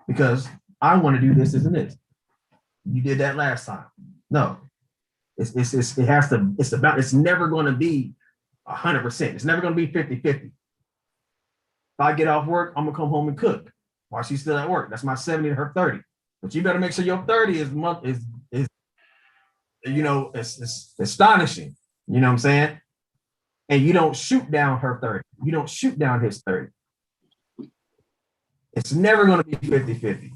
because I want to do this, isn't it? You did that last time. No, it's never going to be 100%. It's never going to be 50-50. If I get off work, I'm gonna come home and cook while she's still at work. That's my 70 to her 30. But you better make sure your 30 is it's astonishing. You know what I'm saying? And you don't shoot down her 30. You don't shoot down his 30. It's never going to be 50-50.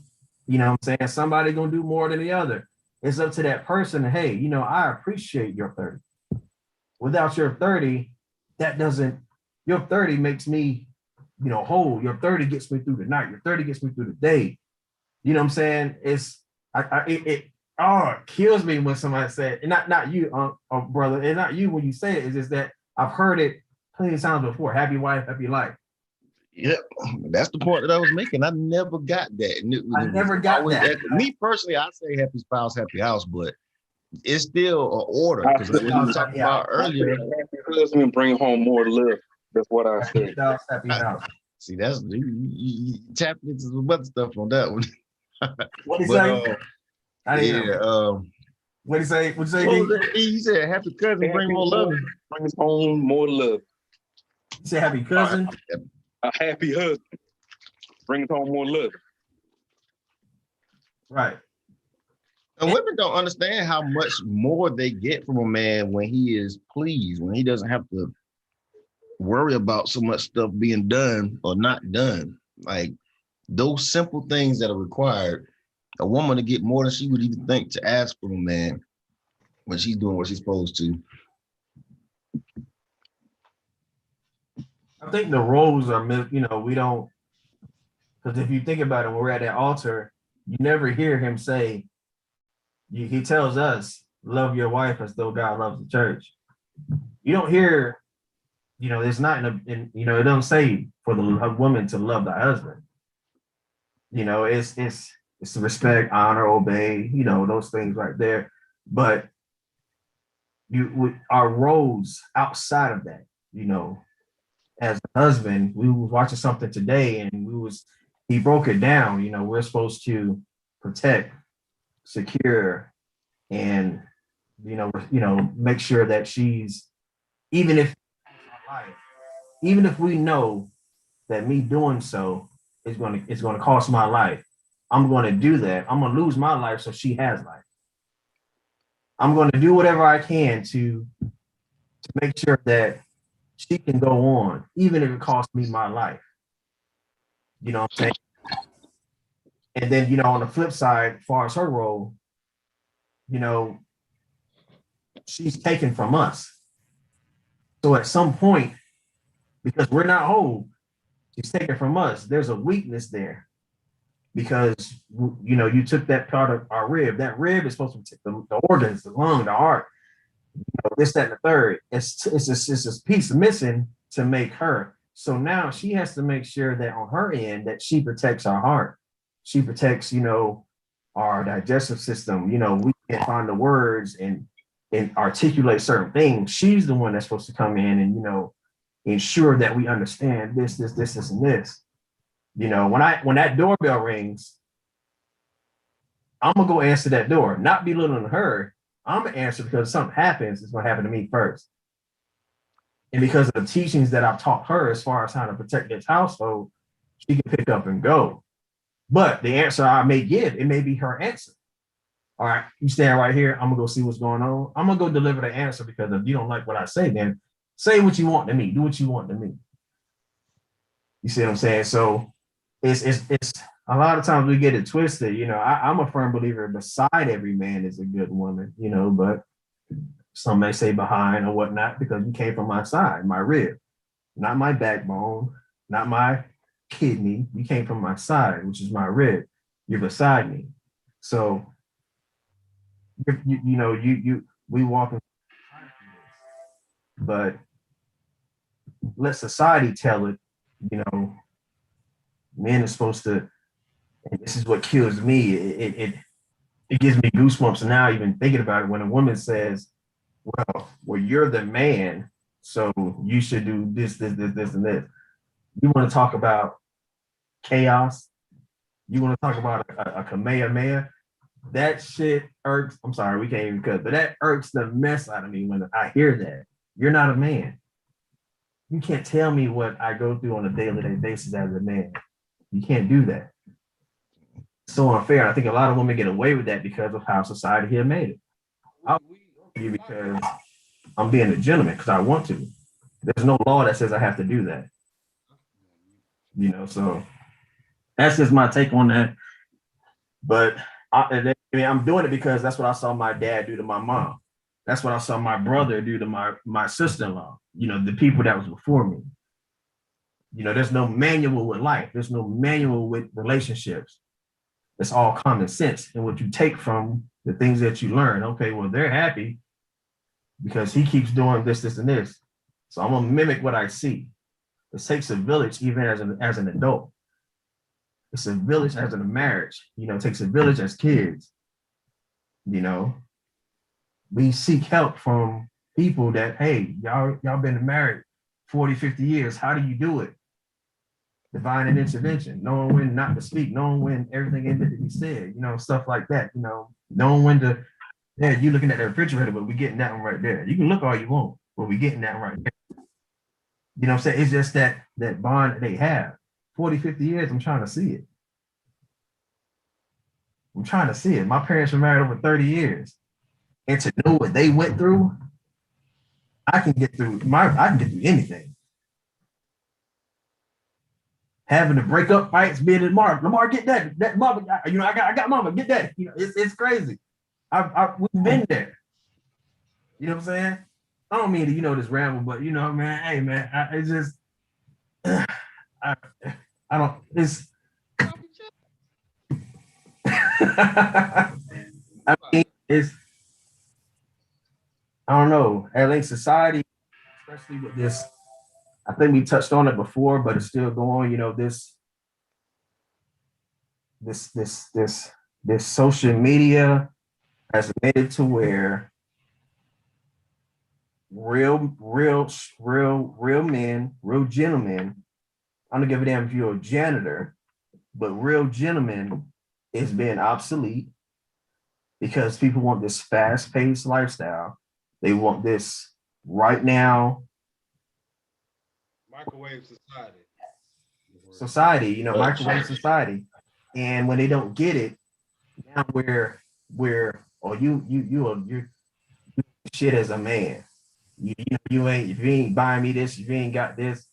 You know what I'm saying? Somebody's going to do more than the other. It's up to that person. Hey, I appreciate your 30. Without your 30, your 30 makes me, whole. Your 30 gets me through the night. Your 30 gets me through the day. You know what I'm saying? It kills me when somebody said, and not you, brother, and not you when you say it, is just that I've heard it plenty of times before. Happy wife, happy life. Yep, that's the point that I was making. I never got that. I never got that. Me personally, I say happy spouse, happy house, but it's still an order. Because when you talked about earlier, happy husband bring home more love. That's what I said. Happy house. See, that's you tapping into some other stuff on that one. What did he say? What did he say? What did he say? He said, "Happy cousin, bring more love." Brings home more love. He said, "Happy cousin." A happy husband brings home more love. Right. And women don't understand how much more they get from a man when he is pleased, when he doesn't have to worry about so much stuff being done or not done. Like those simple things that are required, a woman to get more than she would even think to ask from a man when she's doing what she's supposed to. I think the roles are, we don't, because if you think about it, when we're at that altar, you never hear him say, he tells us, love your wife as though God loves the church. You don't hear, it's not it don't say for the woman to love the husband. It's respect, honor, obey, those things right there. But our roles outside of that, as a husband, we was watching something today and he broke it down. We're supposed to protect, secure, and make sure that she's, even if we know that me doing so is going to cost my life, I'm going to do that. I'm going to lose my life so she has life. I'm going to do whatever I can to make sure that she can go on, even if it costs me my life. You know what I'm saying? And then, you know, on the flip side, as far as her role, you know, she's taken from us. So at some point, because we're not whole, she's taken from us. There's a weakness there because, you know, you took that part of our rib. That rib is supposed to take the organs, the lung, the heart, you know, this, that, and the third. It's a piece missing to make her. So now she has to make sure that on her end that she protects our heart. She protects, you know, our digestive system. You know, we can't find the words and articulate certain things. She's the one that's supposed to come in and, you know, ensure that we understand this, and this. You know, when that doorbell rings, I'm gonna go answer that door, not belittling her. I'm gonna answer because if something happens, it's gonna happen to me first. And because of the teachings that I've taught her as far as how to protect this household, she can pick up and go. But the answer I may give, it may be her answer. All right, you stand right here. I'm gonna go see what's going on. I'm gonna go deliver the answer because if you don't like what I say, then say what you want to me. Do what you want to me. You see what I'm saying? So it's a lot of times we get it twisted. You know, I'm a firm believer beside every man is a good woman, you know, but some may say behind or whatnot because you came from my side, my rib, not my backbone, not my kidney. You came from my side, which is my rib. You're beside me. So we walk in, but let society tell it, you know, men are supposed to, and this is what kills me. It gives me goosebumps now, even thinking about it. When a woman says, well, you're the man, so you should do this, and this. You want to talk about chaos? You want to talk about a Kamehameha? That shit irks. I'm sorry, we can't even cut, but that irks the mess out of me when I hear that. You're not a man. You can't tell me what I go through on a daily basis as a man. You can't do that. It's so unfair. I think a lot of women get away with that because of how society has made it. I'll you because I'm being a gentleman because I want to. There's no law that says I have to do that. You know, so that's just my take on that. But I'm doing it because that's what I saw my dad do to my mom. That's what I saw my brother do to my sister-in-law. You know, the people that was before me. You know, there's no manual with life. There's no manual with relationships. It's all common sense and what you take from the things that you learn. Okay, well, they're happy because he keeps doing this, and this. So I'm gonna mimic what I see. It takes a village, even as an adult. It's a village as in a marriage. You know, it takes a village as kids. You know, we seek help from people that, hey, y'all been married 40, 50 years. How do you do it? Divine intervention, knowing when not to speak, knowing when everything ended to be said, you know, stuff like that, you know, knowing when to, yeah, you looking at the refrigerator, but we getting that one right there. You can look all you want, but we getting that one right there. You know what I'm saying? It's just that bond that they have. 40, 50 years, I'm trying to see it. I'm trying to see it. My parents were married over 30 years. And to know what they went through, I can get through anything. Having to break up fights, being in Lamar, get that mama, you know, I got mama, get that. You know, it's crazy. We've been there. You know what I'm saying? I don't mean to, you know, this ramble, but you know, man, hey man, it's just I don't, it's I mean, it's, I don't know. I think society, especially with this, I think we touched on it before, but it's still going. You know, this social media has made it to where real men, real gentlemen. I don't give a damn if you're a janitor, but real gentlemen is being obsolete because people want this fast-paced lifestyle. They want this right now. Microwave society. You know, microwave society. And when they don't get it, now you're shit as a man. You ain't, if you ain't buying me this, if you ain't got this.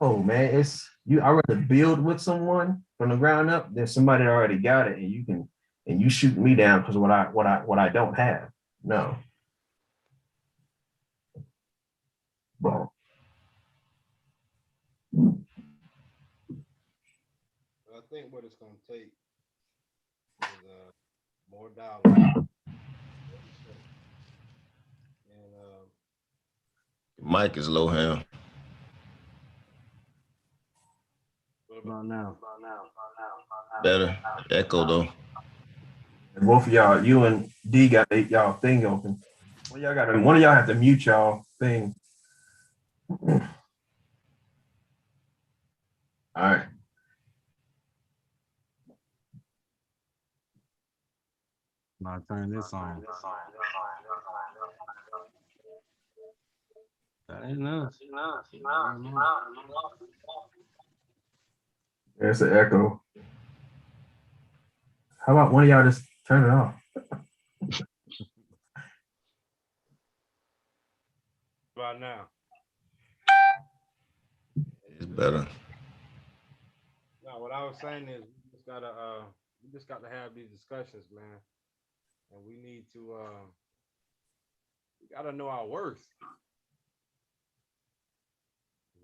No, man, it's you. I rather build with someone from the ground up than somebody that already got it, and you shoot me down because what I don't have. No, bro. I think what it's gonna take is more dialogue. And Mike is low, Ham. what about now? Better. Echo though. And both of y'all, you and D got y'all thing open. One of y'all have to mute y'all thing. All right. I'll turn this on. That ain't enough. There's an echo. How about one of y'all just turn it off? About now. It's better. No, what I was saying is we just got to have these discussions, man. And we need to we gotta know our worth.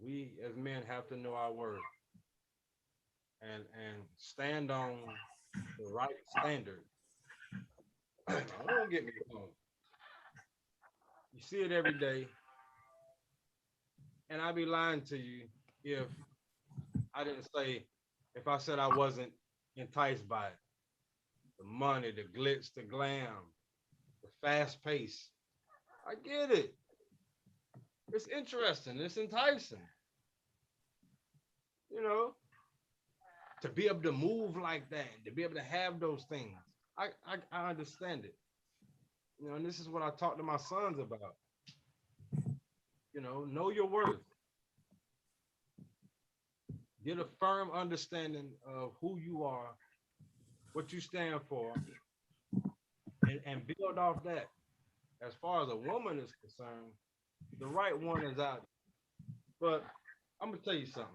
We as men have to know our worth and stand on the right standard. Don't get me wrong. You see it every day. And I'd be lying to you if I didn't say, if I said I wasn't enticed by it. The money, the glitz, the glam, the fast pace. I get it. It's interesting. It's enticing. You know, to be able to move like that, to be able to have those things. I understand it. You know, and this is what I talk to my sons about. You know your worth. Get a firm understanding of who you are, what you stand for, and build off that. As far as a woman is concerned, the right one is out. But I'm gonna tell you something.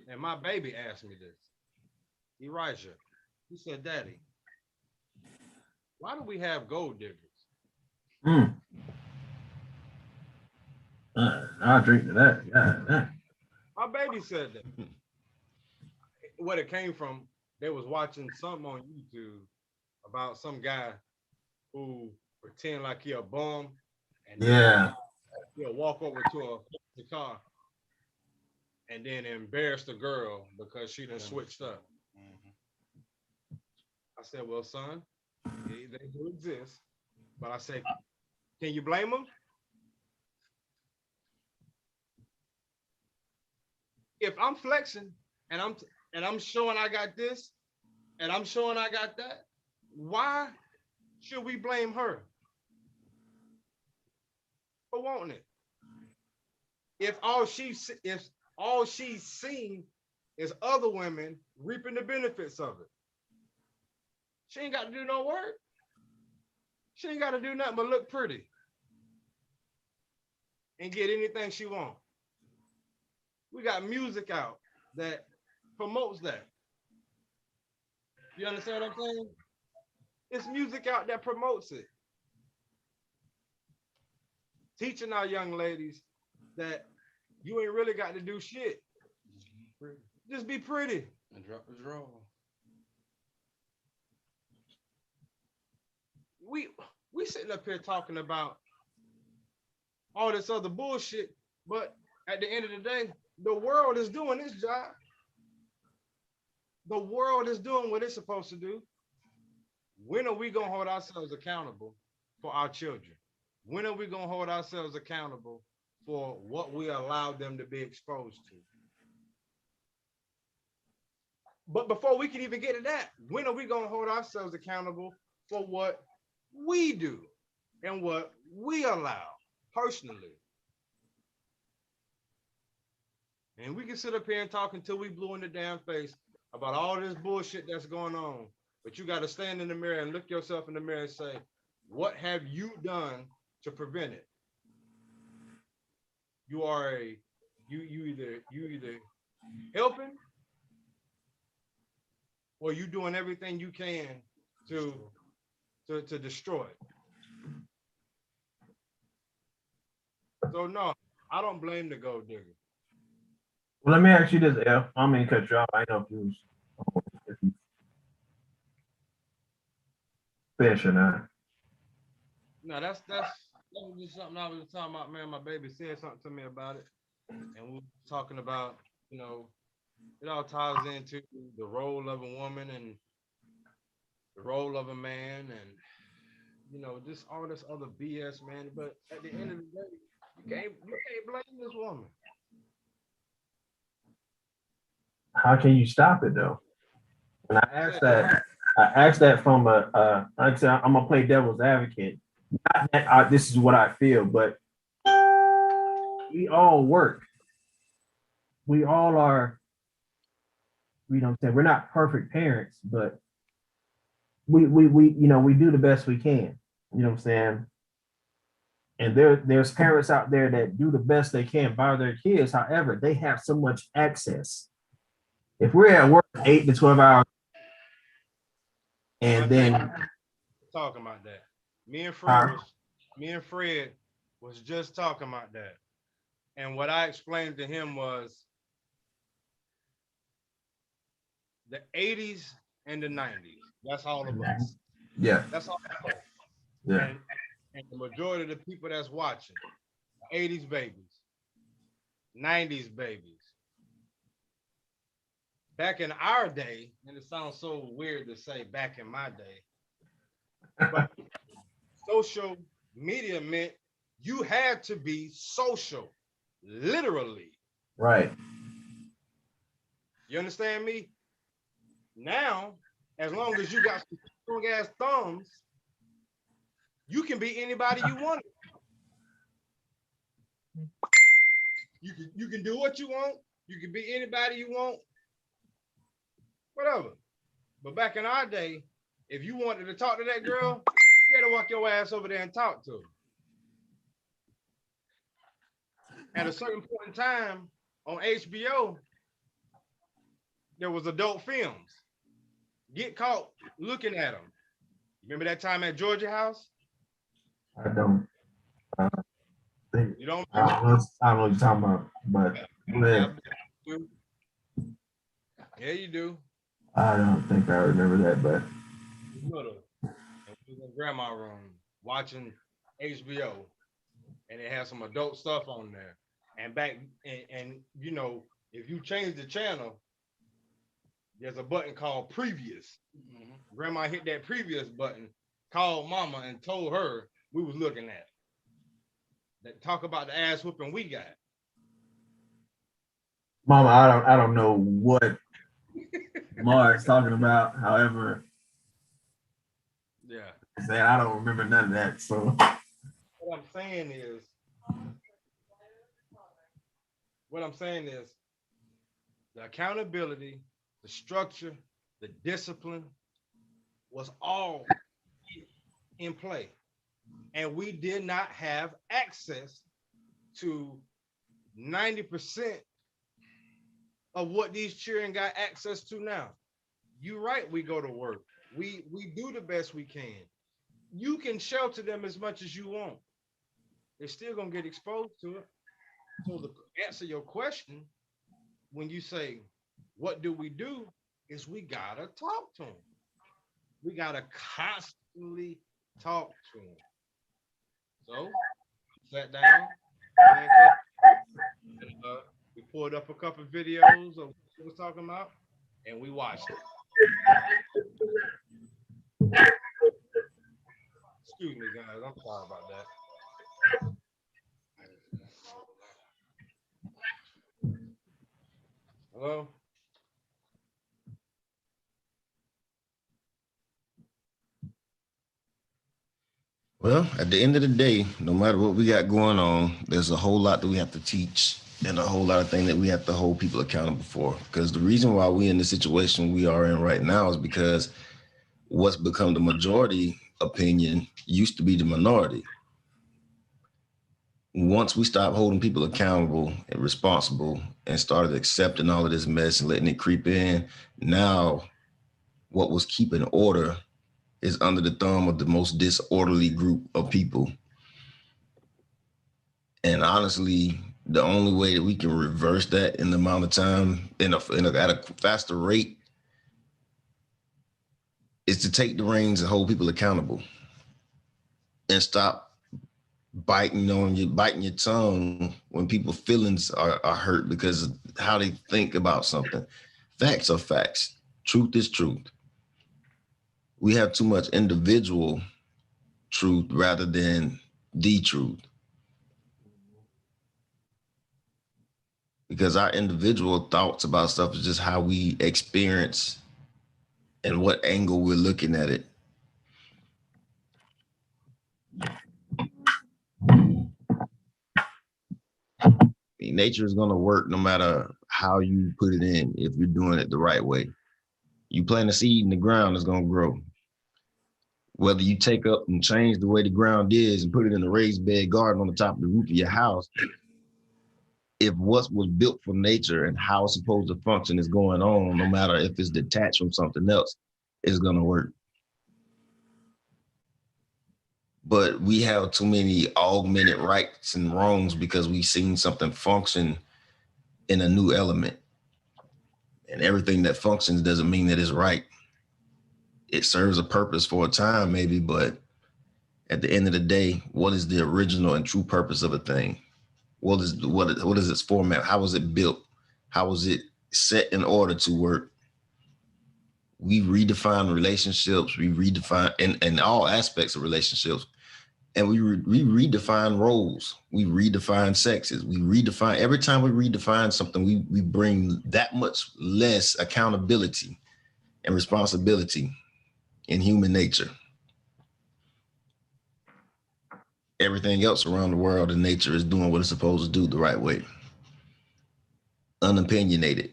And my baby asked me this. Elijah, he said, "Daddy, why do we have gold diggers?" I'll drink to that. Yeah. My baby said that. What it came from, they was watching something on YouTube about some guy who pretend like he a bum and he'll walk over to the car and then embarrass the girl because she done switched up. I said, well, son, they do exist. But I said, can you blame them? If I'm flexing and I'm showing I got this and I'm showing I got that, why should we blame her for wanting it? If all she's seen is other women reaping the benefits of it, she ain't got to do no work. She ain't got to do nothing but look pretty and get anything she wants. We got music out that promotes that. You understand what I'm saying? It's music out that promotes it. Teaching our young ladies that you ain't really got to do shit. Just be pretty. And drop the draw. We sitting up here talking about all this other bullshit, but at the end of the day, the world is doing its job. The world is doing what it's supposed to do. When are we going to hold ourselves accountable for our children? When are we going to hold ourselves accountable for what we allow them to be exposed to? But before we can even get to that, when are we going to hold ourselves accountable for what we do and what we allow personally? And we can sit up here and talk until we blue in the damn face about all this bullshit that's going on. But you got to stand in the mirror and look yourself in the mirror and say, what have you done to prevent it? You are you either helping or you doing everything you can to destroy it. So no, I don't blame the gold digger. Well, let me ask you this, F. I mean, cut you off. I know if you fish or not. No, that was just something I was talking about, man. My baby said something to me about it. And we were talking about, you know, it all ties into the role of a woman and the role of a man and, you know, just all this other BS, man. But at the end of the day, you can't blame this woman. How can you stop it though? And I asked that from like I said, I'm gonna play devil's advocate. Not that this is what I feel, but we all work. We all are, you know what I'm saying? We're not perfect parents, but we you know, we do the best we can. You know what I'm saying? And there's parents out there that do the best they can by their kids. However, they have so much access. If we're at work 8 to 12 hours, and then talking about that. Me and Fred was just talking about that. And what I explained to him was the 80s and the 90s. That's all of us. yeah, That's all of us. yeah, And the majority of the people that's watching, 80s babies, 90s babies. Back in our day, and it sounds so weird to say back in my day, but social media meant you had to be social, literally. right. You understand me? Now, as long as you got some strong ass thumbs, you can be anybody you want. You can do what you want. You can be anybody you want. Whatever. But back in our day, if you wanted to talk to that girl, you had to walk your ass over there and talk to her. At a certain point in time on HBO, there was adult films. Get caught looking at them. Remember that time at Georgia House? I don't. You don't I don't know what you're talking about, but yeah, you do. I don't think I remember that, but Little. And we was in grandma's room watching HBO, and it had some adult stuff on there. And back and you know, if you change the channel, there's a button called previous. Grandma hit that previous button, called mama, and told her we was looking at it. That talk about the ass whooping we got. Mama, I don't know what Mark's talking about. However, Yeah. I don't remember none of that. So What I'm saying is the accountability, the structure, the discipline was all in play. And we did not have access to 90% of what these children got access to now. You're right, we go to work. We do the best we can. You can shelter them as much as you want. They're still gonna get exposed to it. So to answer your question, when you say, what do? Is we gotta talk to them. We gotta constantly talk to them. So sat down and we pulled up a couple of videos of what we was talking about, and we watched it. Excuse me, guys. I'm sorry about that. Hello? Well, at the end of the day, no matter what we got going on, there's a whole lot that we have to teach and a whole lot of things that we have to hold people accountable for. Because the reason why we in the situation we are in right now is because what's become the majority opinion used to be the minority. Once we stopped holding people accountable and responsible and started accepting all of this mess and letting it creep in, now what was keeping order is under the thumb of the most disorderly group of people. And honestly, the only way that we can reverse that in the amount of time at a faster rate is to take the reins and hold people accountable and stop biting your tongue when people's feelings are hurt because of how they think about something. Facts are facts. Truth is truth. We have too much individual truth rather than the truth. Because our individual thoughts about stuff is just how we experience and what angle we're looking at it. Nature is going to work no matter how you put it in if you're doing it the right way. You plant a seed in the ground, it's going to grow. Whether you take up and change the way the ground is and put it in a raised bed garden on the top of the roof of your house, if what was built for nature and how it's supposed to function is going on, no matter if it's detached from something else, it's going to work. But we have too many augmented rights and wrongs because we've seen something function in a new element. And everything that functions doesn't mean that it's right. It serves a purpose for a time, maybe, but at the end of the day, what is the original and true purpose of a thing? What is its format? How was it built? How was it set in order to work? We redefine relationships. We redefine in all aspects of relationships. And we redefine roles. We redefine sexes. We redefine, every time we redefine something, we bring that much less accountability and responsibility in human nature. Everything else around the world in nature is doing what it's supposed to do the right way. Unopinionated.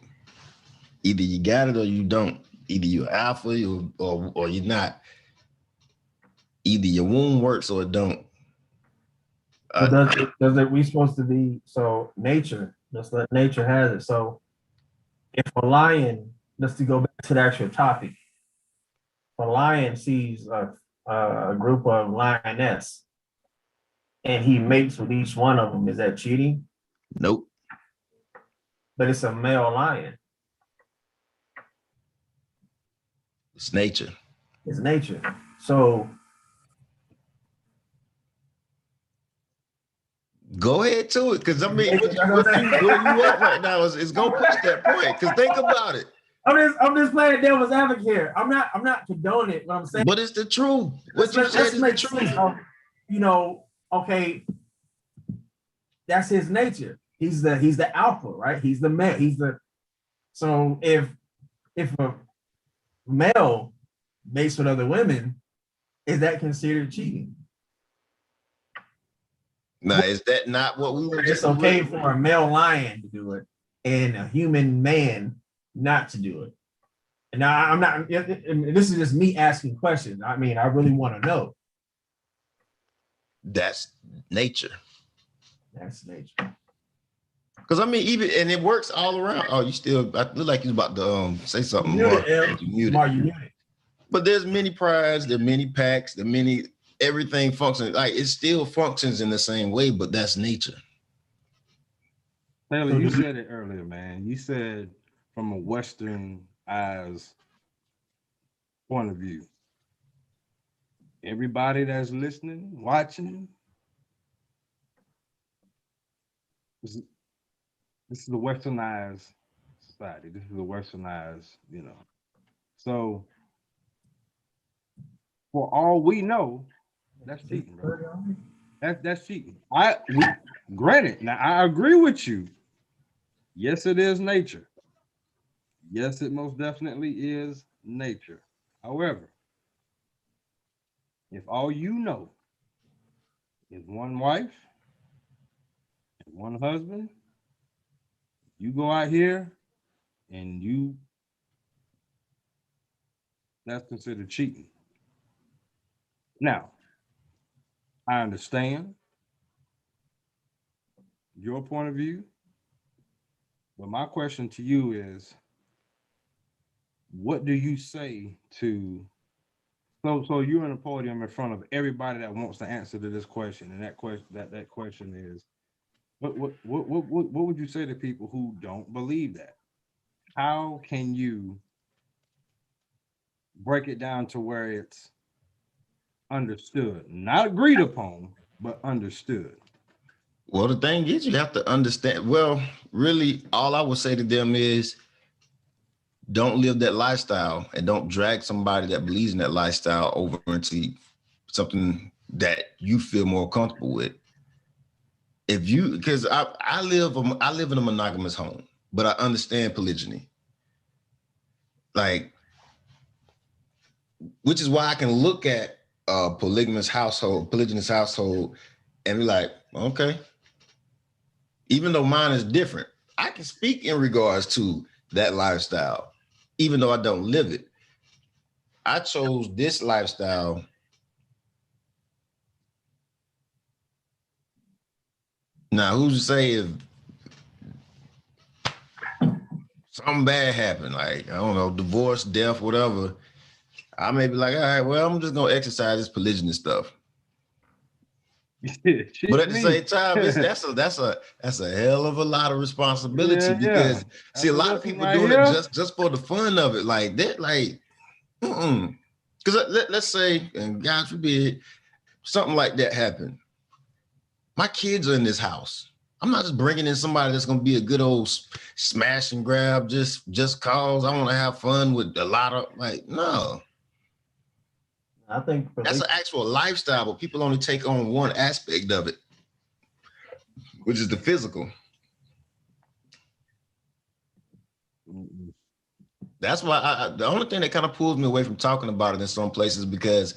Either you got it or you don't. Either you're alpha or you're not. Either your womb works or it don't. But does it, we supposed to be, so nature, just let nature has it. So if a lion, let's go back to the actual topic. If a lion sees a group of lioness and he mates with each one of them, is that cheating? Nope. But it's a male lion. It's nature. It's nature. So go ahead to it, because I mean, where you at right now is gonna push that point. Because think about it. I'm just playing devil's advocate here. I'm not condoning it. What I'm saying, but it's the truth. What you said is the truth. Okay, that's his nature. He's the alpha, right? He's the male. So if a male mates with other women, is that considered cheating? Now, is that not what we were just okay for a male lion to do it and a human man not to do it? And now I'm not, this is just me asking questions. I mean, I really want to know. That's nature. That's nature. Because I mean, even, and it works all around. Oh, you still, I look like you're about to say something more. You muted. But there's many prides, there are many packs, there are many, everything functions. Like it still functions in the same way, but that's nature. Taylor, you said it earlier, man. You said from a Western eyes point of view. Everybody that's listening, watching, this is the westernized society. This is the westernized, So for all we know, that's cheating, bro. That's cheating. Granted, now I agree with you. Yes, it is nature. Yes, it most definitely is nature. However, if all you know is one wife and one husband You go out here and that's considered cheating. Now, I understand your point of view, but my question to you is, what do you say to, so you're in a podium in front of everybody that wants to answer to this question, and that question is, what would you say to people who don't believe that? How can you break it down to where it's understood, not agreed upon, but understood? Well, the thing is, you have to understand. Well, really, all I would say to them is don't live that lifestyle and don't drag somebody that believes in that lifestyle over into something that you feel more comfortable with. If you, because I live in a monogamous home, but I understand polygyny. Like, which is why I can look at a polygynous household, and be like, okay, even though mine is different, I can speak in regards to that lifestyle, even though I don't live it. I chose this lifestyle. Now, who's to say if something bad happened, like, I don't know, divorce, death, whatever, I may be like, all right, well, I'm just gonna exercise this polygynous stuff. But at the same time, that's a hell of a lot of responsibility, because see, a lot of people doing it just for the fun of it, like that, like, because let's say, and God forbid, something like that happened. My kids are in this house. I'm not just bringing in somebody that's gonna be a good old smash and grab just cause I want to have fun with a lot of, like, no. I think That's an actual lifestyle, but people only take on one aspect of it, which is the physical. That's why the only thing that kind of pulls me away from talking about it in some places, because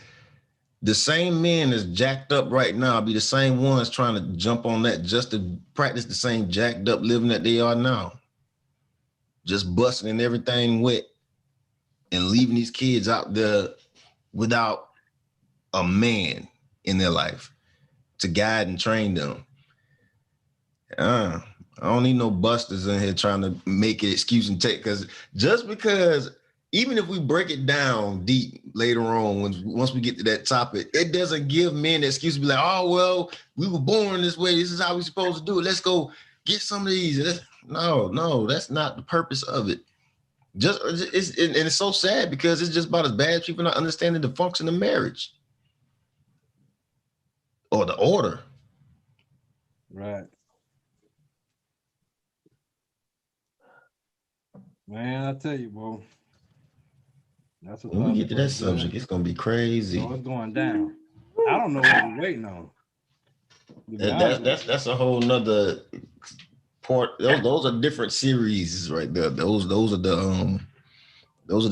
the same men that's jacked up right now be the same ones trying to jump on that just to practice the same jacked up living that they are now. Just busting and everything wet and leaving these kids out there without a man in their life to guide and train them. I don't need no busters in here trying to make an excuse and take, because even if we break it down deep later on, once we get to that topic, it doesn't give men the excuse to be like, oh, well, we were born this way. This is how we're supposed to do it. Let's go get some of these. No, that's not the purpose of it. It's so sad, because it's just about as bad as people not understanding the function of marriage or the order. Right. Man, I tell you, bro. That's when we get to that subject, it's gonna be crazy. So it's going down. I don't know what we're waiting on. That's a whole nother part. Those are different series right there. Those are the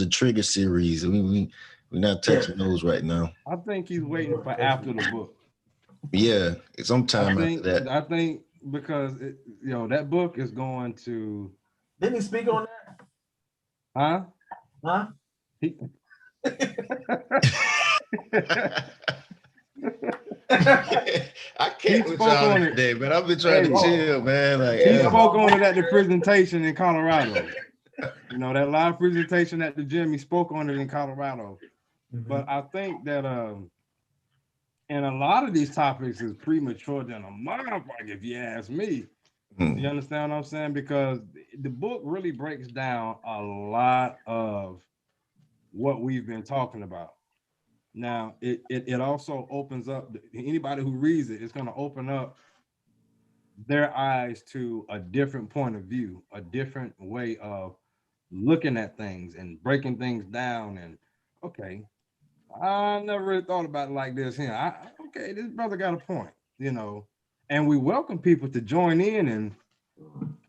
trigger series. We're not touching those right now. I think he's waiting for after the book. Yeah, sometime after that. I think because that book is going to. Didn't he speak on that? Huh? I can't with y'all today, man. I've been trying to chill, man. Like, he spoke on it at the presentation in Colorado. That live presentation at the gym, he spoke on it in Colorado. Mm-hmm. But I think that and a lot of these topics is premature than a motherfucker, if you ask me. You understand what I'm saying? Because the book really breaks down a lot of what we've been talking about. Now, it also opens up, anybody who reads it, it's going to open up their eyes to a different point of view, a different way of looking at things and breaking things down. And okay, I never really thought about it like this here. Okay, this brother got a point, and we welcome people to join in, and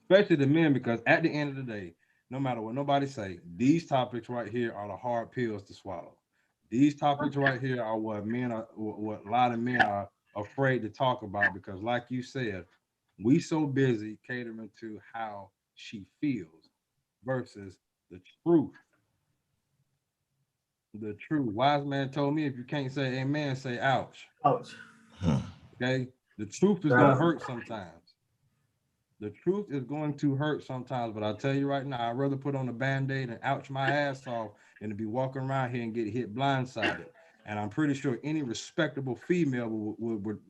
especially the men, because at the end of the day, no matter what nobody say, these topics right here are the hard pills to swallow. These topics right here are what a lot of men are afraid to talk about, because like you said, we so busy catering to how she feels versus the truth. The truth. Wise man told me if you can't say amen, say ouch. Ouch. Okay. The truth is gonna hurt sometimes. The truth is going to hurt sometimes, but I'll tell you right now, I'd rather put on a band-aid and ouch my ass off than to be walking around here and get hit blindsided. And I'm pretty sure any respectable female would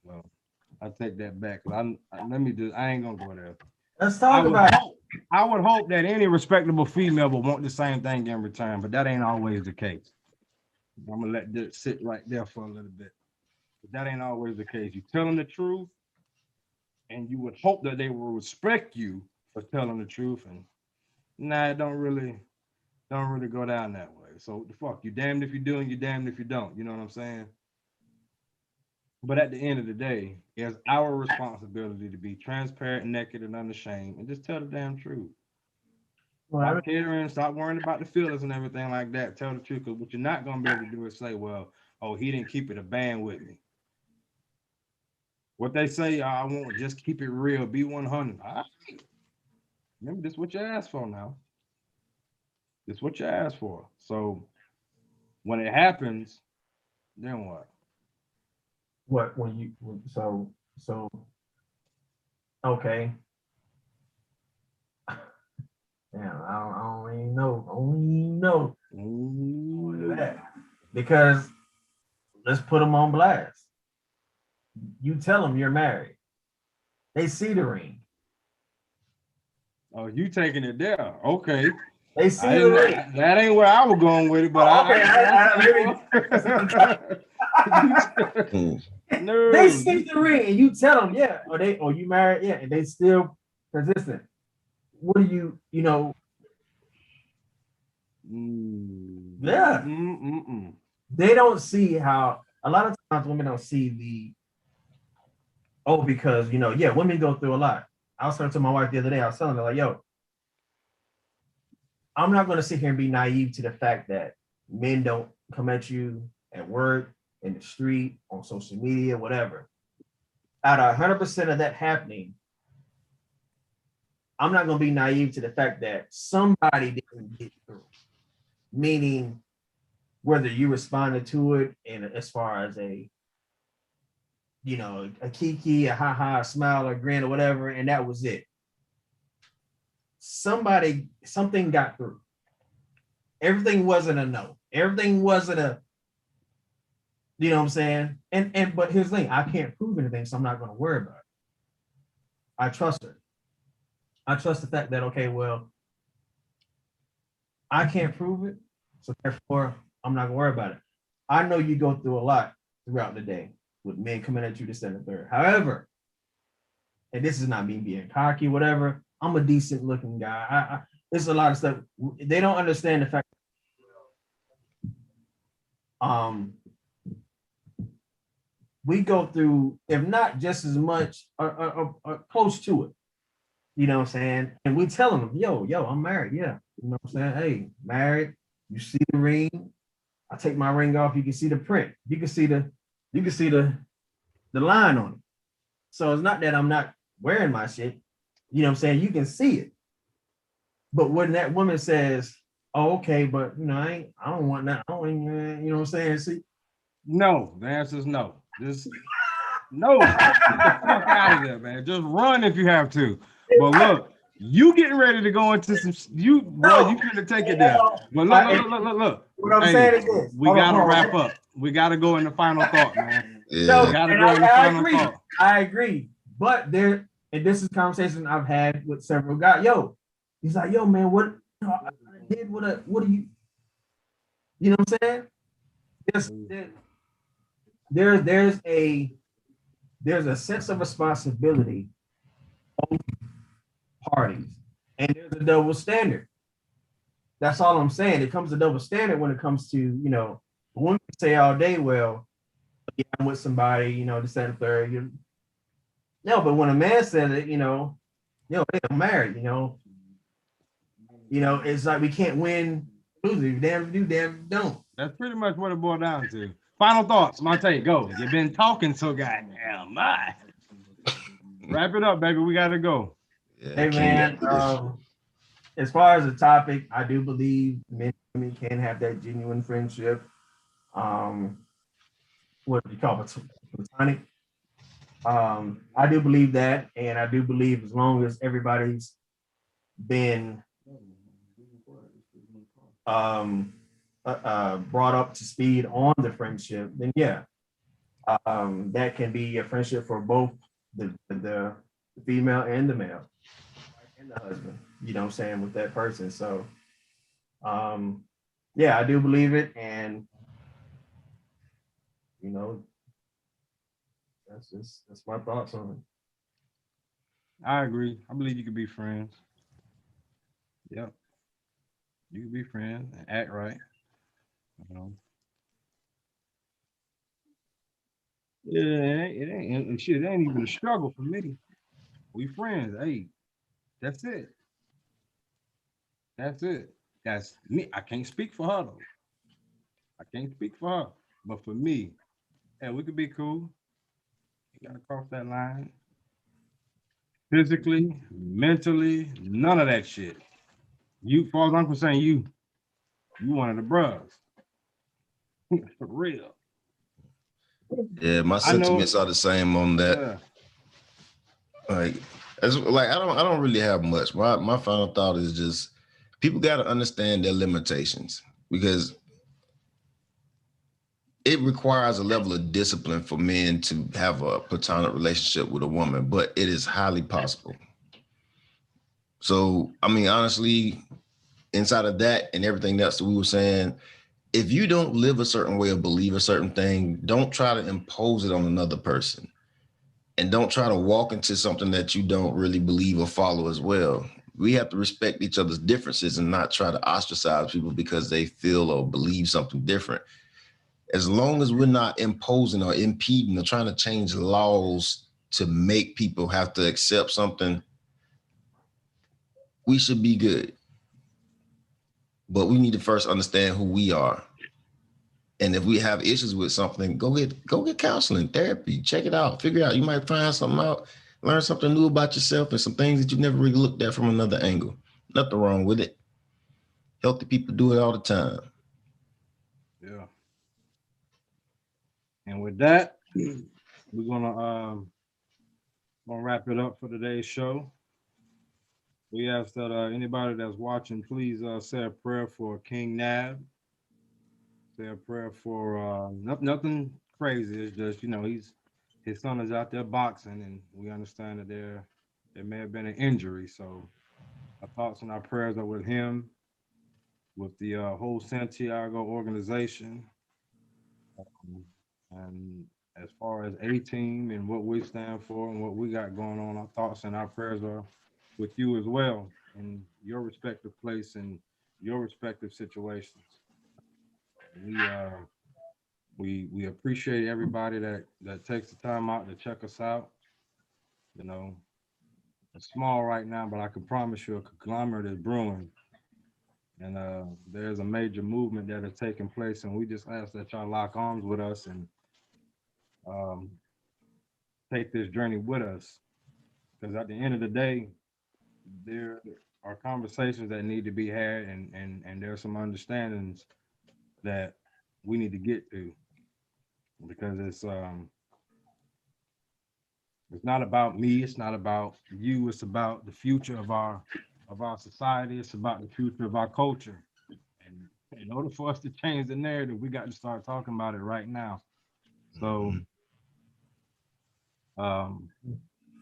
well, I take that back. I ain't gonna go there. Let's talk about it. I would hope that any respectable female would want the same thing in return, but that ain't always the case. I'm gonna let that sit right there for a little bit. But that ain't always the case. You tell them the truth, and you would hope that they will respect you for telling the truth. And nah, it don't really go down that way. So the fuck, you damned if you do and you damned if you don't. You know what I'm saying? But at the end of the day, it's our responsibility to be transparent, naked, and unashamed, and just tell the damn truth. Well, Stop catering, stop worrying about the feelings and everything like that. Tell the truth, because what you're not gonna be able to do is say, well, oh, he didn't keep it a band with me. What they say, I won't just keep it real, be 100. All right. Remember, this is what you asked for now. This is what you asked for. So when it happens, then what? What so okay. Damn, I don't even know. I don't even know. Ooh. That. Because let's put them on blast. You tell them you're married. They see the ring. Oh, you taking it there? Okay. They see the ring. That ain't where I was going with it, but no. They see the ring, and you tell them, yeah, or you married, yeah, and they still persistent. What do you know? Yeah. They don't see how a lot of times women don't see because women go through a lot. I was talking to my wife the other day. I was telling her like, yo, I'm not going to sit here and be naive to the fact that men don't come at you at work, in the street, on social media, whatever. Out of 100% of that happening, I'm not going to be naive to the fact that somebody didn't get through. Meaning, whether you responded to it in as far as a kiki, a ha-ha, a smile, or grin, or whatever, and that was it. Something got through. Everything wasn't a no. Everything wasn't a, you know what I'm saying? But here's the thing, I can't prove anything, so I'm not going to worry about it. I trust her. I trust the fact that, okay, well, I can't prove it, so therefore I'm not gonna worry about it. I know you go through a lot throughout the day with men coming at you this and the third. However, and this is not me being cocky, whatever, I'm a decent looking guy. There's a lot of stuff. They don't understand the fact we go through, if not just as much, or close to it. You know what I'm saying? And we telling them, yo, I'm married. Yeah. You know what I'm saying? Hey, married. You see the ring. I take my ring off. You can see the print. You can see the line on it. So it's not that I'm not wearing my shit. You know what I'm saying? You can see it. But when that woman says, oh, okay, but I don't want that. I don't even, you know what I'm saying? See? No, the answer is no. Just no. Get the fuck out of there, man. Just run if you have to. But look, you getting ready to go into some you couldn't take it there. But look. What I'm saying is this. We gotta wrap up. We gotta go in the final thought, man. Yeah. We gotta go in the final thought. I agree. But and this is a conversation I've had with several guys. Yo, he's like, yo, man, what I did what do you know what I'm saying? There's a sense of responsibility on parties, and there's a double standard. That's all I'm saying. It comes to double standard when it comes to, women say all day, well, yeah, I'm with somebody, this, that, and third. No, but when a man says it, hey, I'm married, it's like we can't win, lose. Damn if you do, damn if you don't. That's pretty much what it boiled down to. Final thoughts, Monte, go. You've been talking so goddamn much. Wrap it up, baby. We gotta go. Yeah, Hey King man, as far as the topic, I do believe men and women can have that genuine friendship. Um, what do you call it? Platonic. I do believe that, and I do believe as long as everybody's been brought up to speed on the friendship, then yeah, that can be a friendship for both the female and the male and the husband. You know what I'm saying, with that person. So yeah, I do believe it, and you know, that's my thoughts on it. I agree. I believe you can be friends. Yep. You can be friends and act right. You know. Yeah, it ain't shit. It ain't even a struggle for me. We friends. Hey, that's it. That's it. That's me. I can't speak for her though. I can't speak for her. But for me, yeah, we could be cool. You gotta cross that line. Physically, mentally, none of that shit. You, far as I'm concerned, you one of the bros. For real. Yeah, my I know. sentiments are the same on that. Yeah. Like, as like I don't really have much. My final thought is just people got to understand their limitations because it requires a level of discipline for men to have a platonic relationship with a woman, but it is highly possible. So, I mean, honestly, inside of that and everything else that we were saying, if you don't live a certain way or believe a certain thing, don't try to impose it on another person. And don't try to walk into something that you don't really believe or follow as well. We have to respect each other's differences and not try to ostracize people because they feel or believe something different. As long as we're not imposing or impeding or trying to change laws to make people have to accept something, we should be good. But we need to first understand who we are. And if we have issues with something, go get counseling, therapy, check it out, figure it out. You might find something out, learn something new about yourself and some things that you never really looked at from another angle. Nothing wrong with it. Healthy people do it all the time. Yeah. And with that, we're gonna wrap it up for today's show. We ask that anybody that's watching, please say a prayer for King Nab. Say a prayer for nothing crazy. It's just his son is out there boxing, and we understand that there may have been an injury. So our thoughts and our prayers are with him, with the whole Santiago organization, and as far as A team and what we stand for and what we got going on, our thoughts and our prayers are with you as well in your respective place and your respective situations. We appreciate everybody that takes the time out to check us out. You know, it's small right now, but I can promise you a conglomerate is brewing. And there's a major movement that is taking place, and we just ask that y'all lock arms with us and um, take this journey with us. Because at the end of the day, there are conversations that need to be had, and there's some understandings that we need to get to, because it's not about me, it's not about you, it's about the future of our society, it's about the future of our culture. And in order for us to change the narrative, we got to start talking about it right now. So um,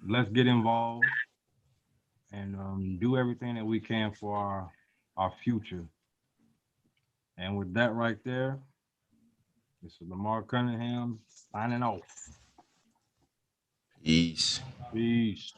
let's get involved and do everything that we can for our future. And with that right there, this is Lamar Cunningham signing off. Peace. Peace.